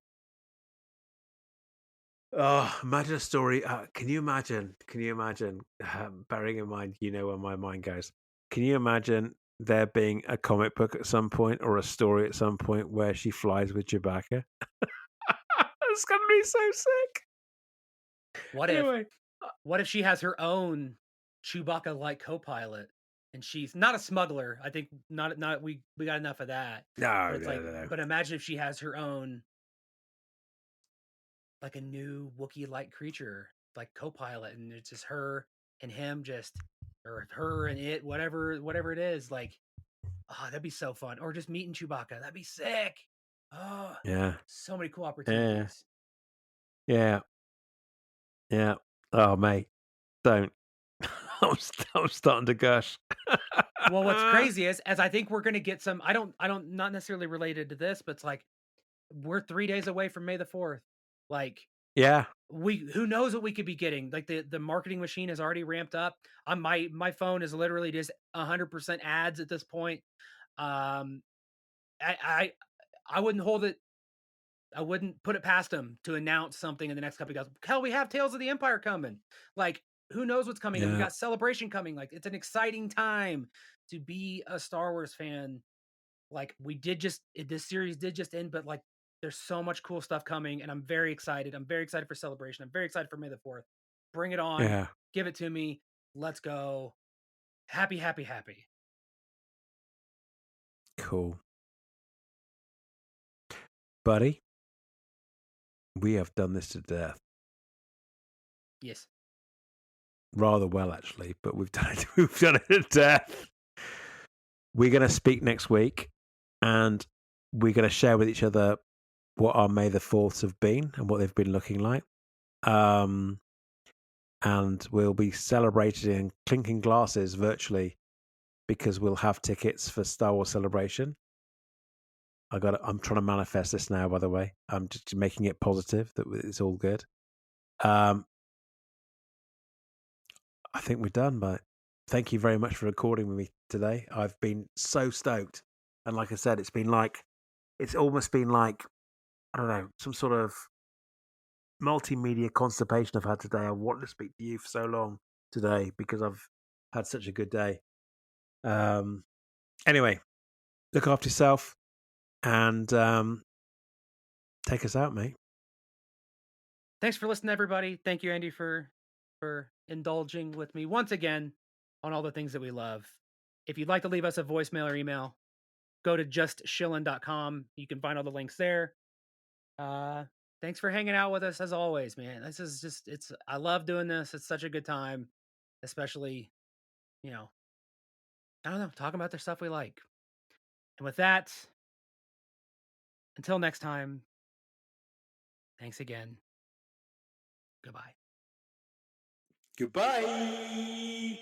Oh, imagine a story. Can you imagine? Can you imagine? Bearing in mind, you know where my mind goes. Can you imagine there being a comic book at some point or a story at some point where she flies with Chewbacca? It's gonna be so sick. what if Anyway, what if she has her own Chewbacca-like co-pilot, and she's not a smuggler? I think not we got enough of that. But no, it's no, like, no, no. but imagine if she has her own, like, a new Wookiee-like creature, like co-pilot, and it's just her and him, just, or her and it, whatever it is. Like, oh, that'd be so fun. Or just meeting Chewbacca, that'd be sick. Oh, Yeah, so many cool yeah, opportunities. yeah, yeah. Oh, mate, don't. I'm starting to gush. Well, what's crazy is, as I think we're gonna get some. I don't not necessarily related to this, but it's like we're 3 days away from May the 4th. Like, Yeah, we who knows what we could be getting. Like, the marketing machine is already ramped up. My phone is literally just 100% ads at this point. Um, I I I wouldn't hold it. I wouldn't put it past them to announce something in the next couple of days. Hell, we have Tales of the Empire coming. Like, who knows what's coming? And we yeah, got Celebration coming. Like, it's an exciting time to be a Star Wars fan. Like, this series did just end, but like, there's so much cool stuff coming, and I'm very excited. I'm very excited for Celebration. I'm very excited for May the 4th. Bring it on. yeah. Give it to me. Let's go. Happy, happy, happy. Cool, buddy. We have done this to death. Yes. Rather well, actually, but we've done it. We've done it to death. We're going to speak next week, and we're going to share with each other what our May the Fourths have been and what they've been looking like. Um, and we'll be celebrating and clinking glasses virtually because we'll have tickets for Star Wars Celebration. I'm trying to manifest this now. By the way, I'm just making it positive that it's all good. Um, I think we're done, but thank you very much for recording with me today. I've been so stoked. And like I said, it's almost been like, I don't know, some sort of multimedia constipation I've had today. I wanted to speak to you for so long today because I've had such a good day. Um, anyway, look after yourself and take us out, mate. Thanks for listening, everybody. Thank you, Andy, for indulging with me once again on all the things that we love. If you'd like to leave us a voicemail or email, go to justshillin.com. You can find all the links there. Uh, Thanks for hanging out with us as always, man. This is just I love doing this. It's such a good time, especially, you know, I don't know, talking about the stuff we like. And with that, until next time, thanks again. Goodbye. Goodbye.